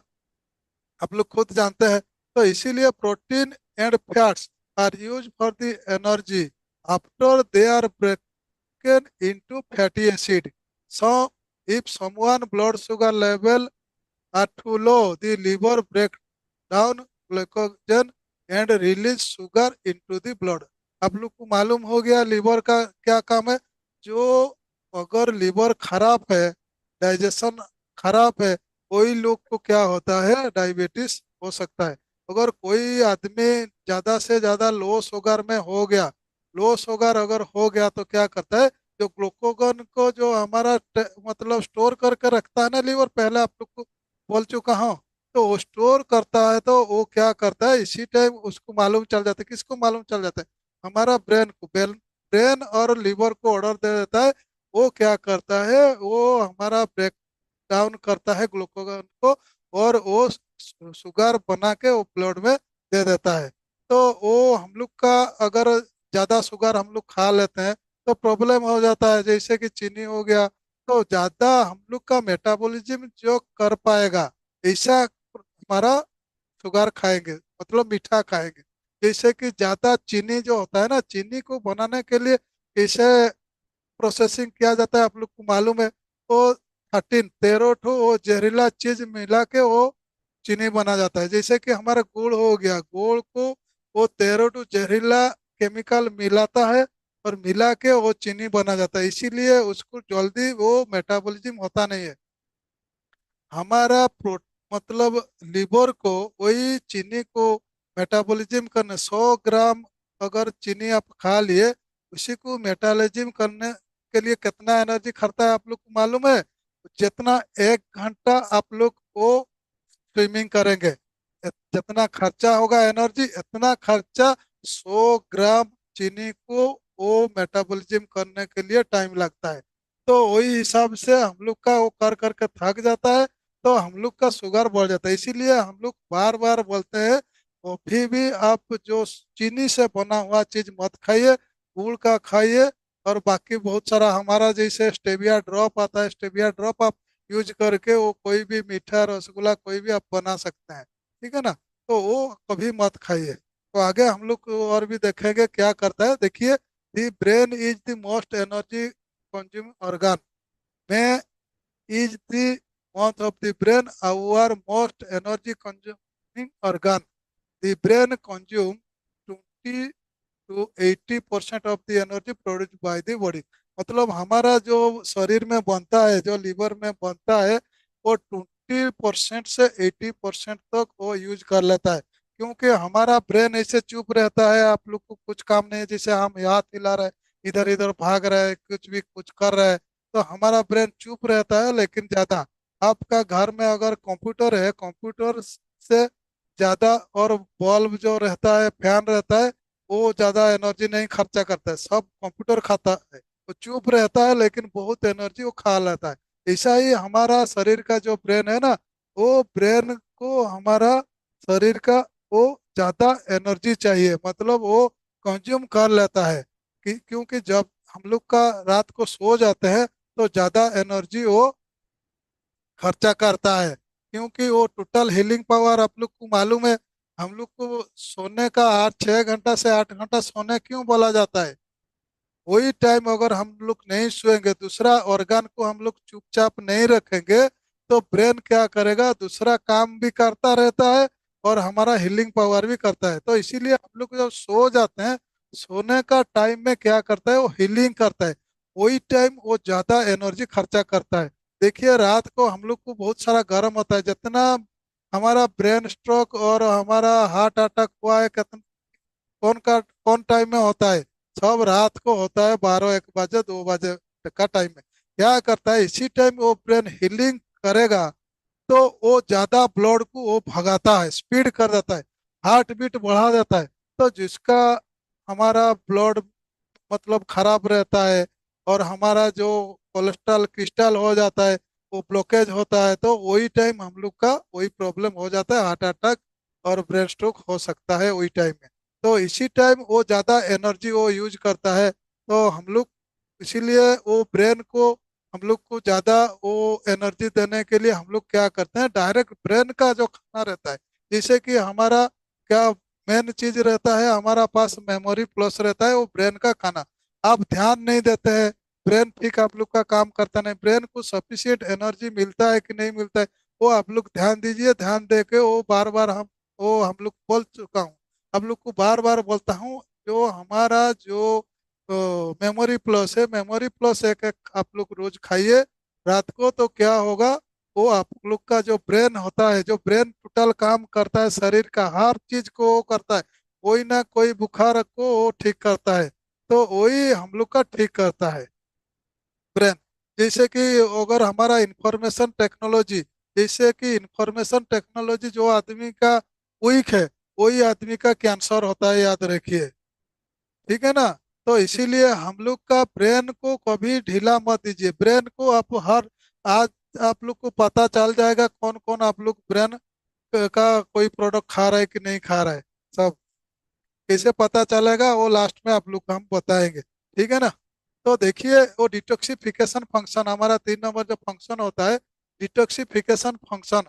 [SPEAKER 1] आप लोग खुद जानते हैं। तो इसीलिए protein and fats are use for the energy after they are broken into fatty acid. So if someone blood sugar level are too low, the liver break down glycogen and release sugar into the blood. आप लोग को मालूम हो गया liver का क्या काम है। जो अगर लीवर खराब है, डाइजेशन खराब है, कोई लोग को क्या होता है, डायबिटीज हो सकता है। अगर कोई आदमी ज्यादा से ज्यादा लो शुगर में हो गया, लो शुगर अगर हो गया तो क्या करता है, जो ग्लूकोगन को जो हमारा मतलब स्टोर करके रखता है ना लीवर, पहले आप लोग को बोल चुका हूँ। तो वो स्टोर करता है तो वो क्या करता है, इसी टाइम उसको मालूम चल जाता है। किसको मालूम चल जाता है, हमारा ब्रेन को। ब्रेन और लीवर को ऑर्डर दे देता है, वो क्या करता है, वो हमारा ब्रेक डाउन करता है ग्लूकोगन को, और वो शुगर बना के वो ब्लड में दे देता है। तो वो हम लोग का अगर ज्यादा शुगर हम लोग खा लेते हैं तो प्रॉब्लम हो जाता है, जैसे कि चीनी हो गया। तो ज्यादा हम लोग का मेटाबॉलिज्म जो कर पाएगा ऐसा हमारा शुगर खाएंगे, मतलब मीठा खाएंगे। जैसे कि ज्यादा चीनी जो होता है ना, चीनी को बनाने के लिए कैसे प्रोसेसिंग किया जाता है आप लोग को मालूम है। तो 13 ठो वो जहरीला चीज मिला के वो चीनी बना जाता है। जैसे कि हमारा गुड़ हो गया, गुड़ को वो 13 ठो जहरीला केमिकल मिलाता है, और मिला के वो चीनी बना जाता है, इसीलिए उसको जल्दी वो मेटाबॉलिज्म होता नहीं है। हमारा मतलब लीवर को वही चीनी को मेटाबॉलिज्म करने 100 ग्राम अगर चीनी आप खा लिए, उसी को मेटाबॉलिज्म करने के लिए कितना एनर्जी खाता है आप लोग को मालूम है? जितना 1 घंटा आप लोग वो स्विमिंग करेंगे, जितना खर्चा होगा एनर्जी, इतना खर्चा 100 ग्राम चीनी को वो मेटाबॉलिज्म करने के लिए टाइम लगता है। तो वही हिसाब से हम लोग का वो कर करके थक जाता है, तो हम लोग का शुगर बढ़ जाता है। इसीलिए हम लोग बार बार बोलते हैं कभी भी आप जो चीनी से बना हुआ चीज मत खाइए, गुड़ का खाइए। और बाकी बहुत सारा हमारा जैसे स्टेविया ड्रॉप आता है, स्टेविया ड्रॉप आप यूज करके वो कोई भी मीठा रसगुल्ला कोई भी आप बना सकते हैं, ठीक है ना? तो वो कभी मत खाइए। तो आगे हम लोग को और भी देखेंगे क्या करता है। देखिए, दी brain is the most energy consume organ में is the mouth of the brain our most energy consuming organ. The brain consumes 20 to 80% of the energy produced by the body. मतलब हमारा जो शरीर में बनता है, जो लीवर में बनता है, वो 20% से 80% तक वो यूज कर लेता है। क्योंकि हमारा ब्रेन ऐसे चुप रहता है, आप लोग को कुछ काम नहीं है, जैसे हम हाथ हिला रहे, इधर इधर भाग रहे हैं, कुछ भी कुछ कर रहे हैं, तो हमारा ब्रेन चुप रहता है। लेकिन ज्यादा आपका घर में अगर कंप्यूटर है, कंप्यूटर से ज्यादा, और बल्ब जो रहता है, फैन रहता है, वो ज्यादा एनर्जी नहीं खर्चा करता है। सब कंप्यूटर खाता है, वो चुप रहता है लेकिन बहुत एनर्जी वो खा लेता है। ऐसा ही हमारा शरीर का जो ब्रेन है ना, वो ब्रेन को हमारा शरीर का वो ज्यादा एनर्जी चाहिए, मतलब वो कंज्यूम कर लेता है। क्योंकि जब हम लोग का रात को सो जाते हैं, तो ज्यादा एनर्जी वो खर्चा करता है। क्योंकि वो टोटल हीलिंग पावर आप लोग को मालूम है, हम लोग को सोने का 6 घंटा से 8 घंटा सोने क्यों बोला जाता है? वही टाइम अगर हम लोग नहीं सोएंगे, दूसरा ऑर्गन को हम लोग चुपचाप नहीं रखेंगे, तो ब्रेन क्या करेगा? दूसरा काम भी करता रहता है और हमारा हीलिंग पावर भी करता है। तो इसीलिए हम लोग जब सो जाते हैं, सोने का टाइम में क्या करता है? वो हीलिंग करता है। वही टाइम वो ज्यादा एनर्जी खर्चा करता है। देखिए, रात को हम लोग को बहुत सारा गर्म होता है, जितना हमारा ब्रेन स्ट्रोक और हमारा हार्ट अटैक हुआ है, कितना कौन टाइम में होता है? सब रात को होता है, 12 1 बजे 2 बजे का टाइम में। क्या करता है? इसी टाइम वो ब्रेन हीलिंग करेगा, तो वो ज्यादा ब्लड को वो भगाता है, स्पीड कर देता है, हार्ट बीट बढ़ा देता है। तो जिसका हमारा ब्लड मतलब खराब रहता है, और हमारा जो कोलेस्ट्रॉल क्रिस्टल हो जाता है, वो ब्लॉकेज होता है, तो वही टाइम हम लोग का वही प्रॉब्लम हो जाता है, हार्ट अटैक और ब्रेन स्ट्रोक हो सकता है वही टाइम में। तो इसी टाइम वो ज़्यादा एनर्जी वो यूज करता है। तो हम लोग इसीलिए वो ब्रेन को हम लोग को ज़्यादा वो एनर्जी देने के लिए हम लोग क्या करते हैं, डायरेक्ट ब्रेन का जो खाना रहता है, जैसे कि हमारा क्या मेन चीज रहता है, हमारा पास मेमोरी प्लस रहता है, वो ब्रेन का खाना। आप ध्यान नहीं देते हैं, ब्रेन ठीक आप लोग का काम करता नहीं, ब्रेन को सफिशिएंट एनर्जी मिलता है कि नहीं मिलता है, वो आप लोग ध्यान दीजिए। ध्यान दे के वो बार बार हम लोग बोल चुका हूँ, आप लोग को बार बार बोलता हूँ, जो हमारा जो मेमोरी प्लस है, मेमोरी प्लस एक एक आप लोग रोज खाइए रात को। तो क्या होगा? वो आप लोग का जो ब्रेन होता है, जो ब्रेन टोटल काम करता है, शरीर का हर चीज को वो करता है, कोई ना कोई बुखार को वो ठीक करता है। तो वही हम लोग का ठीक करता है ब्रेन। जैसे कि अगर हमारा इंफॉर्मेशन टेक्नोलॉजी, जैसे कि इंफॉर्मेशन टेक्नोलॉजी जो आदमी का वीक है, वही आदमी का कैंसर होता है, याद रखिए, ठीक है ना? तो इसीलिए हम लोग का ब्रेन को कभी ढीला मत दीजिए। ब्रेन को आप हर आज आप लोग को पता चल जाएगा कौन कौन आप लोग ब्रेन का कोई प्रोडक्ट खा रहा है कि नहीं खा रहा है। सब कैसे पता चलेगा, वो लास्ट में आप लोग को हम बताएंगे, ठीक है ना? तो देखिए, वो डिटॉक्सिफिकेशन फंक्शन हमारा 3 नंबर जो फंक्शन होता है, डिटॉक्सिफिकेशन फंक्शन,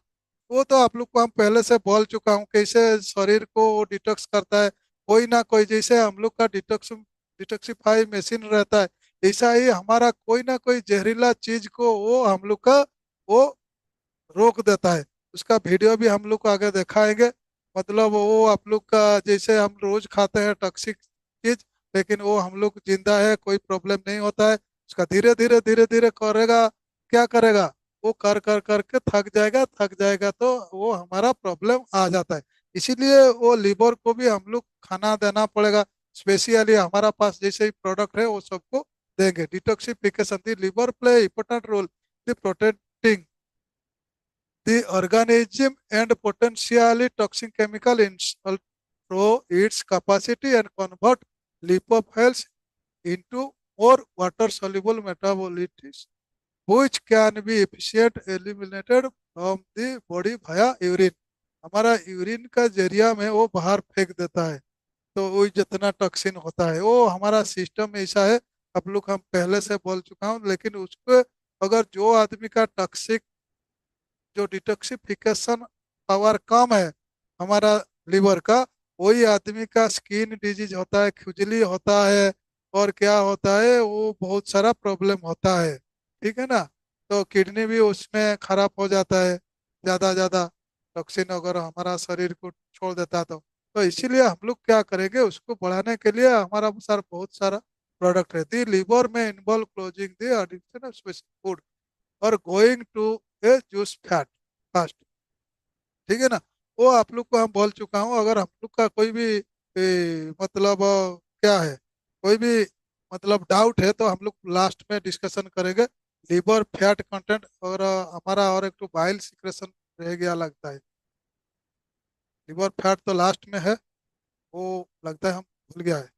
[SPEAKER 1] वो तो आप लोग को हम पहले से बोल चुका हूँ, कैसे शरीर को वो डिटॉक्स करता है। कोई ना कोई, जैसे हम लोग का डिटॉक्सिफाई मशीन रहता है, ऐसा ही हमारा कोई ना कोई जहरीला चीज को वो हम लोग का वो रोक देता है। उसका वीडियो भी हम लोग को आगे दिखाएंगे। मतलब वो आप लोग का जैसे हम रोज खाते हैं टॉक्सिक चीज, लेकिन वो हम लोग जिंदा है, कोई प्रॉब्लम नहीं होता है। उसका धीरे धीरे करेगा, क्या करेगा, वो कर कर करके थक जाएगा, थक जाएगा तो वो हमारा प्रॉब्लम आ जाता है। इसीलिए वो लीवर को भी हम लोग खाना देना पड़ेगा। स्पेशली हमारा पास जैसे ही प्रोडक्ट है वो सबको देंगे। Detoxification the liver play important role the protecting the organism and potentially toxic chemical insult through its capacity and convert lipophils into more water-soluble metabolites, which can be efficient eliminated from the body via urine. हमारा urine का जरिया में वो बाहर फेंक देता है। तो वो जितना टॉक्सिन होता है वो हमारा सिस्टम ऐसा है। अब लोग हम पहले से बोल चुका हूँ, लेकिन उसको अगर जो आदमी का टॉक्सिक जो डिटॉक्सिफिकेशन पावर कम है हमारा लीवर का, वही आदमी का स्किन डिजीज होता है, खुजली होता है, और क्या होता है, वो बहुत सारा प्रॉब्लम होता है। ठीक है ना। तो किडनी भी उसमें खराब हो जाता है, ज़्यादा ज़्यादा टॉक्सिन अगर हमारा शरीर को छोड़ देता है तो इसीलिए हम लोग क्या करेंगे, उसको बढ़ाने के लिए हमारा सर बहुत सारा प्रोडक्ट रहती है। लीवर में involve closing the addiction of specific food और going to a juice fat fast. ठीक है ना। वो आप लोग को हम बोल चुका हूँ, अगर हम लोग का कोई भी मतलब क्या है, कोई भी मतलब डाउट है तो हम लोग लास्ट में डिस्कशन करेंगे। लिवर फैट कंटेंट और हमारा और एक तो बाइल सिक्रेशन रह गया लगता है। लिवर फैट तो लास्ट में है, वो लगता है हम भूल गया है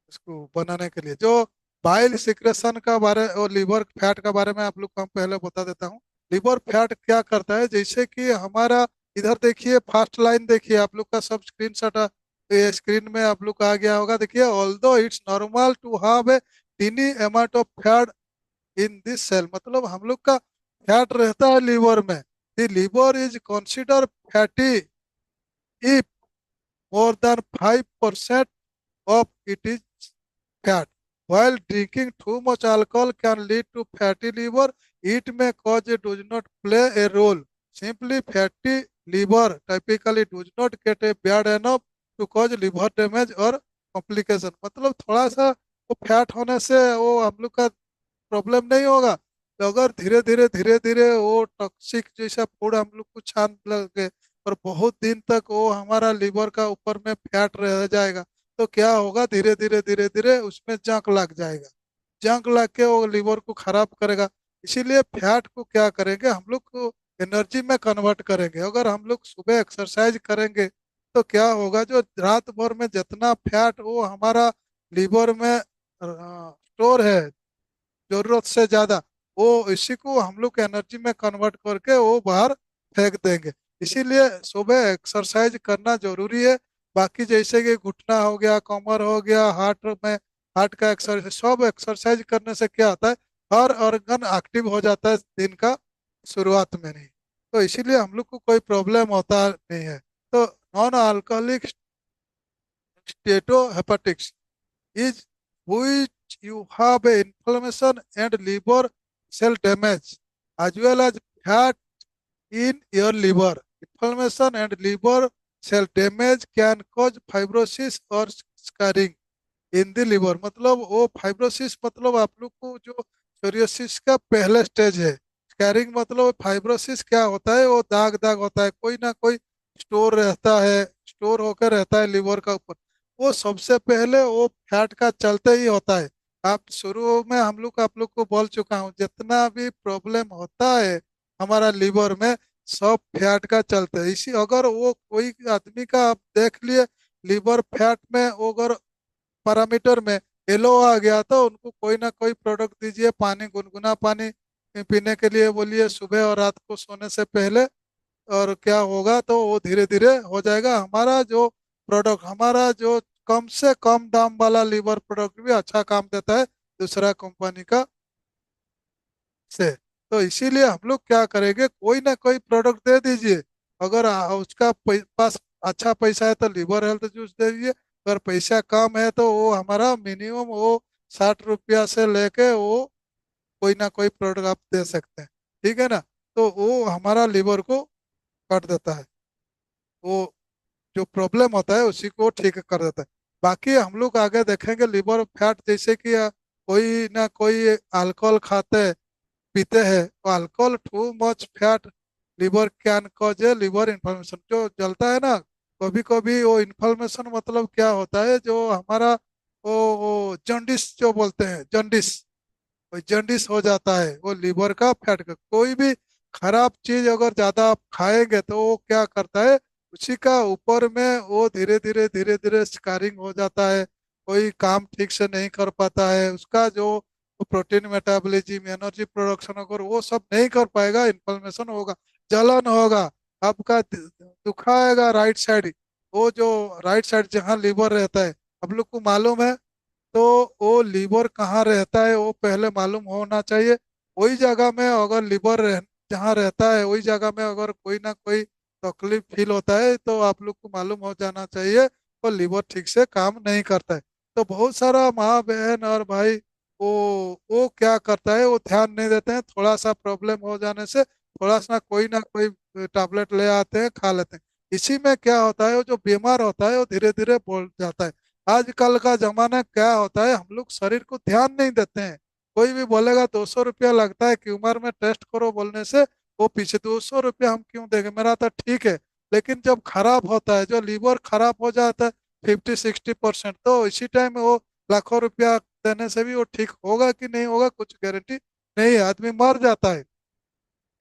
[SPEAKER 1] इसको बनाने के लिए। जो बाइल सिक्रेशन का बारे और लिवर फैट का बारे में आप लोग को हम पहले बता देता हूँ। लिवर फैट क्या करता है, जैसे कि हमारा इधर देखिए फर्स्ट लाइन देखिए, आप लोग का सब स्क्रीन शॉट ये स्क्रीन में आप लोग का आ गया होगा। देखिए, although it's normal to have a tiny amount of fat in this cell, मतलब हम लोग का फैट रहता है लीवर में। The liver is consider fatty if more than 5% of it is fat. While drinking too much alcohol can lead to fatty liver, it may cause it does not play a role. Simply fatty liver typically does not get a bad enough to cause liver damage or complication. मतलब थोड़ा सा वो fat होने से वो हम लोग का प्रॉब्लम नहीं होगा। तो अगर धीरे धीरे वो टॉक्सिक जैसा फूड हम लोग को छान लगे और बहुत दिन तक वो हमारा लीवर का ऊपर में फैट रह जाएगा, तो क्या होगा, धीरे धीरे उसमें जंग लग जाएगा। जंग लग के वो लीवर को खराब करेगा। इसीलिए फैट को क्या करेंगे हम लोग को, एनर्जी में कन्वर्ट करेंगे। अगर हम लोग सुबह एक्सरसाइज करेंगे तो क्या होगा, जो रात भर में जितना फैट वो हमारा लीवर में स्टोर है जरूरत से ज्यादा, वो इसी को हम लोग एनर्जी में कन्वर्ट करके वो बाहर फेंक देंगे। इसीलिए सुबह एक्सरसाइज करना जरूरी है। बाकी जैसे कि घुटना हो गया, कमर हो गया, हार्ट में हार्ट का एक्सरसाइज, सब एक्सरसाइज करने से क्या होता है, हर ऑर्गन एक्टिव हो जाता है दिन का शुरुआत में नहीं। तो इसीलिए हम लोग को कोई प्रॉब्लम होता नहीं है। तो non alcoholic steatohepatitis is which you have a inflammation and liver cell damage as well as fat in your liver. Inflammation and liver cell damage can cause fibrosis or scarring in the liver. मतलब वो fibrosis मतलब आप लोग को जो psoriasis का पहला stage है। स्कैरिंग मतलब फाइब्रोसिस क्या होता है, वो दाग दाग होता है, कोई ना कोई स्टोर रहता है, स्टोर होकर रहता है लिवर का ऊपर। वो सबसे पहले वो फैट का चलते ही होता है। आप शुरू में हम लोग आप लोग को बोल चुका हूँ, जितना भी प्रॉब्लम होता है हमारा लिवर में, सब फैट का चलता है। इसी अगर वो कोई आदमी का आप देख लिए लिवर फैट में अगर पैरामीटर में येलो आ गया तो उनको कोई ना कोई प्रोडक्ट दीजिए, पानी, गुनगुना पानी पीने के लिए बोलिए सुबह और रात को सोने से पहले। और क्या होगा, तो वो धीरे धीरे हो जाएगा। हमारा जो प्रोडक्ट, हमारा जो कम से कम दाम वाला लीवर प्रोडक्ट भी अच्छा काम देता है दूसरा कंपनी का से। तो इसीलिए हम लोग क्या करेंगे, कोई ना कोई प्रोडक्ट दे दीजिए। अगर उसका पास अच्छा पैसा है तो लिवर हेल्थ जूस दे दीजिए। अगर पैसा कम है तो वो हमारा मिनिमम वो 60 रुपया से लेके वो कोई ना कोई प्रोडक्ट आप दे सकते हैं। ठीक है ना। तो वो हमारा लिवर को काट देता है, वो जो प्रॉब्लम होता है उसी को ठीक कर देता है। बाकी हम लोग आगे देखेंगे लिवर फैट, जैसे कि कोई ना कोई अल्कोहल खाते पीते हैं, तो alcohol too much fat liver can cause A liver inflammation, जो जलता है ना कभी कभी, वो इन्फ्लेमेशन मतलब क्या होता है, जो हमारा वो जॉन्डिस जो बोलते हैं, जॉन्डिस, वो जॉन्डिस हो जाता है, वो लीवर का फैट का। कोई भी खराब चीज अगर ज्यादा आप खाएंगे तो वो क्या करता है, उसी का ऊपर में वो धीरे धीरे स्कारिंग हो जाता है, कोई काम ठीक से नहीं कर पाता है, उसका जो प्रोटीन मेटाबॉलिज्म, एनर्जी प्रोडक्शन, अगर वो सब नहीं कर पाएगा, इन्फ्लेमेशन होगा, जलन होगा, आपका दुखाएगा राइट साइड, वो जो राइट साइड जहाँ लीवर रहता है, आप लोग को मालूम है, तो वो लीवर कहाँ रहता है वो पहले मालूम होना चाहिए। वही जगह में अगर जहाँ रहता है वही जगह में अगर कोई ना कोई तकलीफ फील होता है, तो आप लोग को मालूम हो जाना चाहिए वो लीवर ठीक से काम नहीं करता है। तो बहुत सारा माँ बहन और भाई, वो क्या करता है, वो ध्यान नहीं देते हैं, थोड़ा सा प्रॉब्लम हो जाने से थोड़ा सा कोई ना कोई टैबलेट ले आते हैं, खा लेते हैं। इसी में क्या होता है, वो जो बीमार होता है वो धीरे धीरे बढ़ जाता है। आजकल का जमाना क्या होता है, हम लोग शरीर को ध्यान नहीं देते हैं। कोई भी बोलेगा 200 रुपया लगता है कि उम्र में टेस्ट करो बोलने से, वो पीछे 200 रुपया हम क्यों देंगे, मेरा तो ठीक है। लेकिन जब खराब होता है, जो लीवर खराब हो जाता है 50-60%, तो इसी टाइम वो लाखों रुपया देने से भी वो ठीक होगा कि नहीं होगा, कुछ गारंटी नहीं है, आदमी मर जाता है।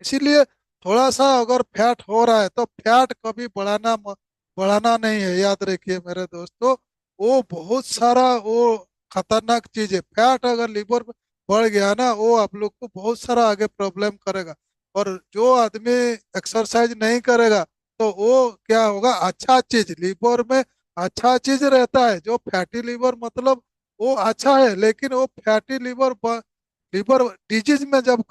[SPEAKER 1] इसीलिए थोड़ा सा अगर फैट हो रहा है तो फैट कभी बढ़ाना नहीं है, याद रखिए मेरे दोस्तों। वो बहुत सारा वो खतरनाक चीज है, फैट अगर लीवर में बढ़ गया ना, वो आप लोग को बहुत सारा आगे प्रॉब्लम करेगा। और जो आदमी एक्सरसाइज नहीं करेगा, तो वो क्या होगा, अच्छा चीज लीवर में अच्छा चीज रहता है, जो फैटी लीवर मतलब वो अच्छा है, लेकिन वो फैटी लीवर डिजीज में जब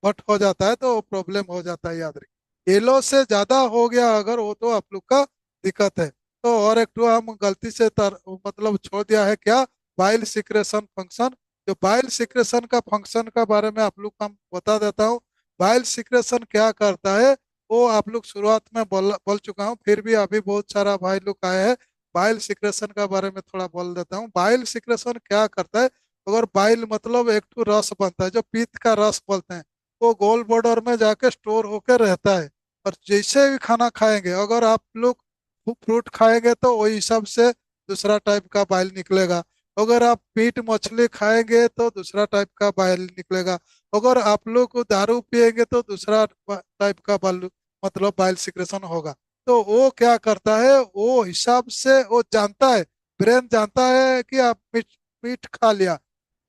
[SPEAKER 1] बट हो जाता है तो प्रॉब्लम हो जाता है, याद रखिए। येलो से ज्यादा हो गया अगर, वो तो आप लोग का दिक्कत है। तो और एक तो हम गलती से मतलब छोड़ दिया है क्या, बाइल सिक्रेशन फंक्शन। जो बाइल सिक्रेशन का फंक्शन का बारे में आप लोग को हम बता देता हूँ। बाइल सिक्रेशन क्या करता है, वो आप लोग शुरुआत में बोल चुका हूँ, फिर भी अभी बहुत सारा भाई लोग आए हैं, बाइल सिक्रेशन का बारे में थोड़ा बोल देता हूँ। बाइल सिक्रेशन क्या करता है, अगर बाइल मतलब एक तो रस बनता है, जो पीत का रस बोलते हैं, वो गोल बॉर्डर में जाके स्टोर होकर रहता है। और जैसे भी खाना खाएंगे, अगर आप लोग फ्रूट खाएंगे तो वही हिसाब से दूसरा टाइप का बाइल निकलेगा। अगर आप मीट मछली खाएंगे तो दूसरा टाइप का बाइल निकलेगा। अगर आप लोग को दारू पिएंगे तो दूसरा टाइप का बाइल, मतलब बाइल सिक्रेशन होगा। तो वो क्या करता है, वो हिसाब से वो जानता है, ब्रेन जानता है कि आप मीट मीट खा लिया,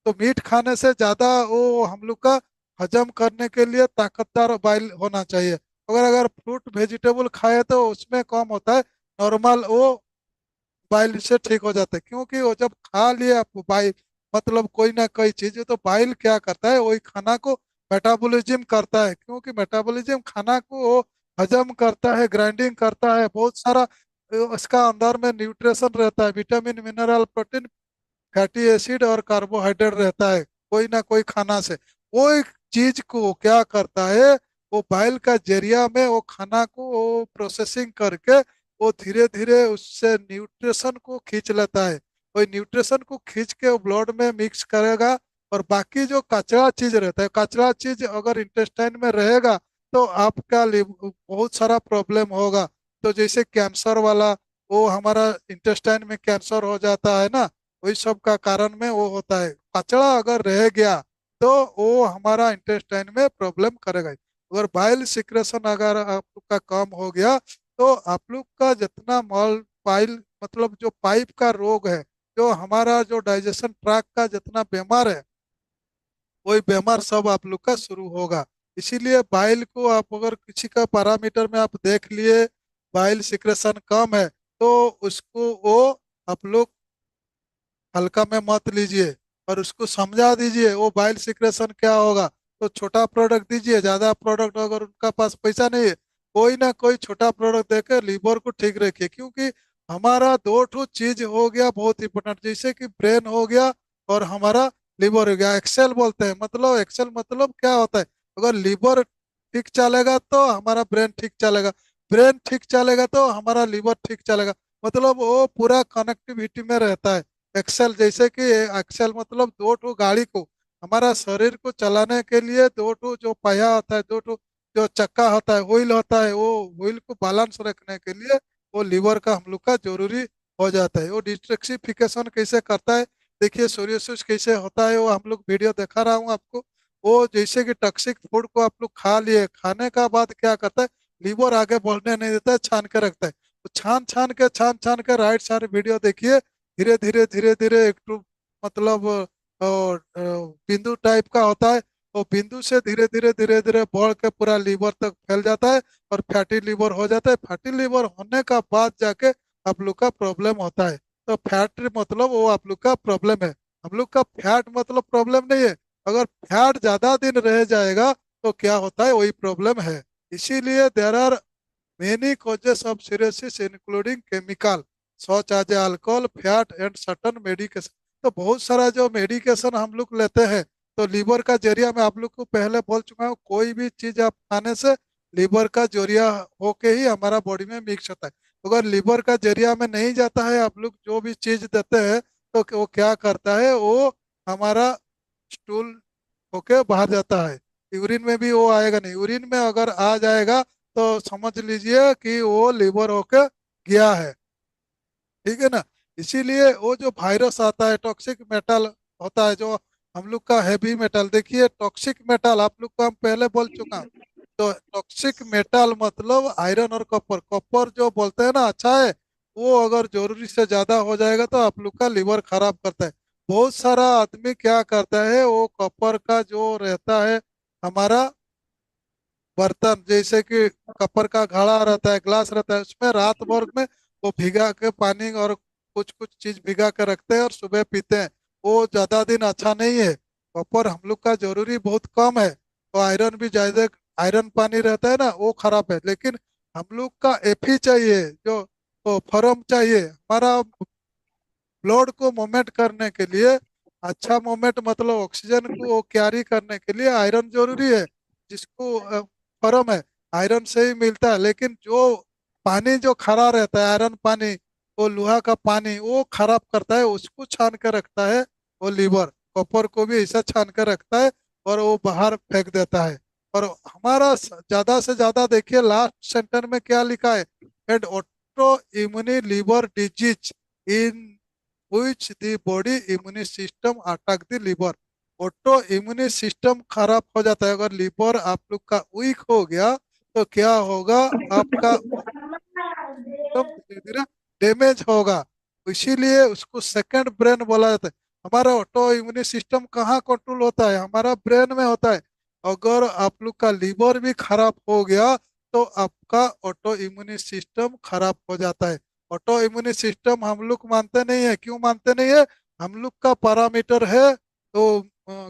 [SPEAKER 1] तो मीट खाने से ज्यादा वो हम लोग का हजम करने के लिए ताकतदार बाइल होना चाहिए। अगर अगर फ्रूट वेजिटेबल खाए तो उसमें कम होता है, नॉर्मल वो बाइल से ठीक हो जाता है। क्योंकि वो जब खा लिया आप बाइल, मतलब कोई ना कोई चीज, तो बाइल क्या करता है, वही खाना को मेटाबॉलिज्म करता है, क्योंकि मेटाबॉलिज्म खाना को वो हजम करता है, ग्राइंडिंग करता है, बहुत सारा इसका अंदर में न्यूट्रिशन रहता है, vitamin mineral protein fatty acid और कार्बोहाइड्रेट रहता है, कोई ना कोई खाना से। वो एक चीज को क्या करता है, वो बाइल का जरिया में वो खाना को वो प्रोसेसिंग करके वो धीरे धीरे उससे न्यूट्रिशन को खींच लेता है। वही न्यूट्रिशन को खींच के वो ब्लड में मिक्स करेगा। और बाकी जो कचरा चीज रहता है, कचरा चीज अगर इंटेस्टाइन में रहेगा, तो आपका बहुत सारा प्रॉब्लम होगा। तो जैसे कैंसर वाला, वो हमारा इंटेस्टाइन में कैंसर हो जाता है ना, वही सब का कारण में वो होता है। कचरा अगर रह गया तो वो हमारा इंटेस्टाइन में प्रॉब्लम करेगा। अगर बाइल सिक्रेशन अगर आप लोग का कम हो गया, तो आप लोग का जितना मल पाइल मतलब जो पाइप का रोग है, जो हमारा जो डाइजेशन ट्रैक का जितना बीमार है, वही बीमार सब आप लोग का शुरू होगा। इसीलिए बाइल को आप अगर किसी का पैरामीटर में आप देख लिए बाइल सिक्रेशन कम है, तो उसको वो आप लोग हल्का में मत लीजिए, और उसको समझा दीजिए वो बाइल सिक्रेशन क्या होगा। तो छोटा प्रोडक्ट दीजिए, ज्यादा प्रोडक्ट अगर उनका पास पैसा नहीं है, कोई ना कोई छोटा प्रोडक्ट देकर लीवर को ठीक रखिए। क्योंकि हमारा दो ठो चीज हो गया बहुत इंपॉर्टेंट, जैसे कि ब्रेन हो गया और हमारा लीवर हो गया। एक्सेल बोलते हैं, मतलब एक्सेल मतलब क्या होता है, अगर लीवर ठीक चलेगा तो हमारा ब्रेन ठीक चलेगा, ब्रेन ठीक चलेगा तो हमारा लीवर ठीक चलेगा। मतलब वो पूरा कनेक्टिविटी में रहता है। एक्सेल जैसे कि एक्सेल मतलब दो ठो गाड़ी को, हमारा शरीर को चलाने के लिए दो ठो जो पहिया होता है, दो ठो जो चक्का होता है, व्हील होता है, वो व्हील को बैलेंस रखने के लिए वो लीवर का हम लोग का जरूरी हो जाता है। वो डिटॉक्सिफिकेशन कैसे करता है, देखिए सोरियोसिस कैसे होता है, वो हम लोग वीडियो दिखा रहा हूँ आपको। वो जैसे कि टॉक्सिक फूड को आप लोग खा लिए, खाने का बाद क्या करता है, लीवर आगे बढ़ने नहीं देता है, छान के रखता है। तो छान छान के राइट सारे वीडियो देखिए, धीरे धीरे धीरे धीरे एक टू मतलब बिंदु टाइप का होता है। वो बिंदु से धीरे धीरे धीरे धीरे बढ़ के पूरा लीवर तक फैल जाता है और फैटी लीवर हो जाता है। फैटी लीवर होने का बाद जाके आप लोग का प्रॉब्लम होता है। तो फैट मतलब वो आप लोग का प्रॉब्लम है, हम लोग का फैट मतलब प्रॉब्लम नहीं है। अगर फैट ज्यादा दिन रह जाएगा तो क्या होता है, वही प्रॉब्लम है। इसीलिए there are many causes of cirrhosis including chemical such as alcohol, fat and certain medication। तो बहुत सारा जो मेडिकेशन हम लोग लेते हैं, तो लीवर का जरिया मैं आप लोग को पहले बोल चुका हूँ, कोई भी चीज आप खाने से लीवर का जरिया होके ही हमारा बॉडी में मिक्स होता है। अगर लीवर का जरिया में नहीं जाता है, आप लोग जो भी चीज देते हैं, तो वो क्या करता है, वो हमारा स्टूल होके बाहर जाता है। यूरिन में भी वो आएगा नहीं, यूरिन में अगर आ जाएगा तो समझ लीजिए कि वो लीवर होके गया है। ठीक है ना। इसीलिए वो जो वायरस आता है, टॉक्सिक मेटल होता है जो हम लोग का हैवी मेटल, देखिए टॉक्सिक मेटल आप लोग को हम पहले बोल चुका हूं। तो टॉक्सिक मेटल मतलब आयरन और कॉपर, कॉपर जो बोलते हैं ना अच्छा है, वो अगर जरूरी से ज्यादा हो जाएगा तो आप लोग का लीवर खराब करता है। बहुत सारा आदमी क्या करता है, वो कॉपर का जो रहता है हमारा बर्तन, जैसे कि कपर का घड़ा रहता है, ग्लास रहता है, उसमें रात भर में वो भिगा के पानी और कुछ कुछ चीज भिगा के रखते हैं और सुबह पीते हैं। वो ज्यादा दिन अच्छा नहीं है। कॉपर हम लोग का जरूरी बहुत कम है। तो आयरन भी ज्यादा, आयरन पानी रहता है ना, वो खराब है। लेकिन हम लोग का एफी चाहिए, जो वो फॉर्म चाहिए हमारा ब्लड को मूवमेंट करने के लिए। अच्छा मूवमेंट मतलब ऑक्सीजन को वो कैरी करने के लिए आयरन जरूरी है, जिसको फर्म है, आयरन से ही मिलता है। लेकिन जो पानी जो खरा रहता है, आयरन पानी, वो लोहा का पानी वो खराब करता है, उसको छान कर रखता है वो लीवर। कॉपर को भी ऐसा छान कर रखता है और वो बाहर फेंक देता है। और हमारा ज्यादा से ज्यादा देखिए लास्ट सेंटर में क्या लिखा है, and auto immune liver disease in which the body immune system attack the liver। Auto immune system खराब हो जाता है, अगर लीवर आप लोग का वीक हो गया तो क्या होगा, आपका सिस्टम धीरे धीरे डैमेज होगा। इसीलिए उसको सेकंड ब्रेन बोला जाता है। हमारा ऑटो इम्यूनी सिस्टम कहाँ कंट्रोल होता है, हमारा ब्रेन में होता है। अगर आप लोग का लीवर भी खराब हो गया तो आपका ऑटो इम्यूनी सिस्टम खराब हो जाता है। ऑटो इम्यूनी सिस्टम हम लोग मानते नहीं है, क्यों मानते नहीं है, हम लोग का पैरामीटर है तो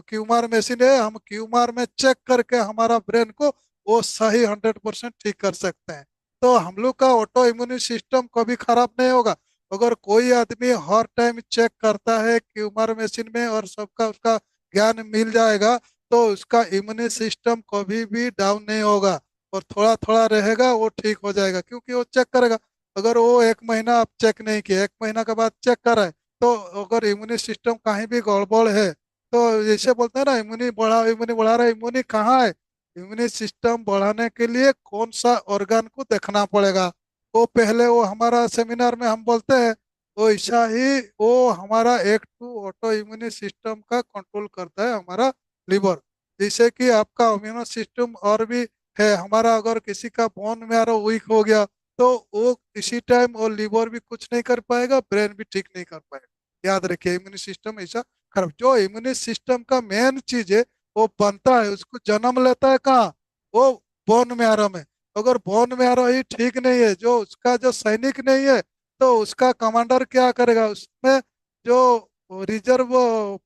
[SPEAKER 1] क्यूमार मशीन है, हम क्यूमार में चेक करके हमारा ब्रेन को वो सही 100% ठीक कर सकते हैं। तो हम लोग का ऑटो इम्यून सिस्टम कभी खराब नहीं होगा। अगर कोई आदमी हर टाइम चेक करता है क्यूमर मशीन में और सबका उसका ज्ञान मिल जाएगा, तो उसका इम्यून सिस्टम कभी भी डाउन नहीं होगा और थोड़ा थोड़ा रहेगा, वो ठीक हो जाएगा, क्योंकि वो चेक करेगा। अगर वो एक महीना आप चेक नहीं किए, एक महीना के बाद चेक कर रहे हैं, तो अगर इम्यून सिस्टम कहीं भी गड़बड़ है, तो जैसे बोलते हैं ना, इम्यूनी बढ़ा रहा है, इम्यूनी कहाँ है, इम्यून सिस्टम बढ़ाने के लिए कौन सा ऑर्गन को देखना पड़ेगा। वो पहले वो हमारा सेमिनार में हम बोलते हैं, वो ऐसा ही वो हमारा एक टू ऑटो इम्यून सिस्टम का कंट्रोल करता है हमारा लीवर। जैसे कि आपका इम्यून सिस्टम और भी है हमारा, अगर किसी का बोन मैरो वीक हो गया तो वो इसी टाइम वो लीवर भी कुछ नहीं कर पाएगा, ब्रेन भी ठीक नहीं कर पाएगा। याद रखिए इम्यून सिस्टम ऐसा खराब, जो इम्यून सिस्टम का मेन चीज है वो बनता है, उसको जन्म लेता है कहाँ, वो बोन मैरो में। अगर बोन मैरो ही ठीक नहीं है, जो उसका जो सैनिक नहीं है, तो उसका कमांडर क्या करेगा, उसमें जो रिजर्व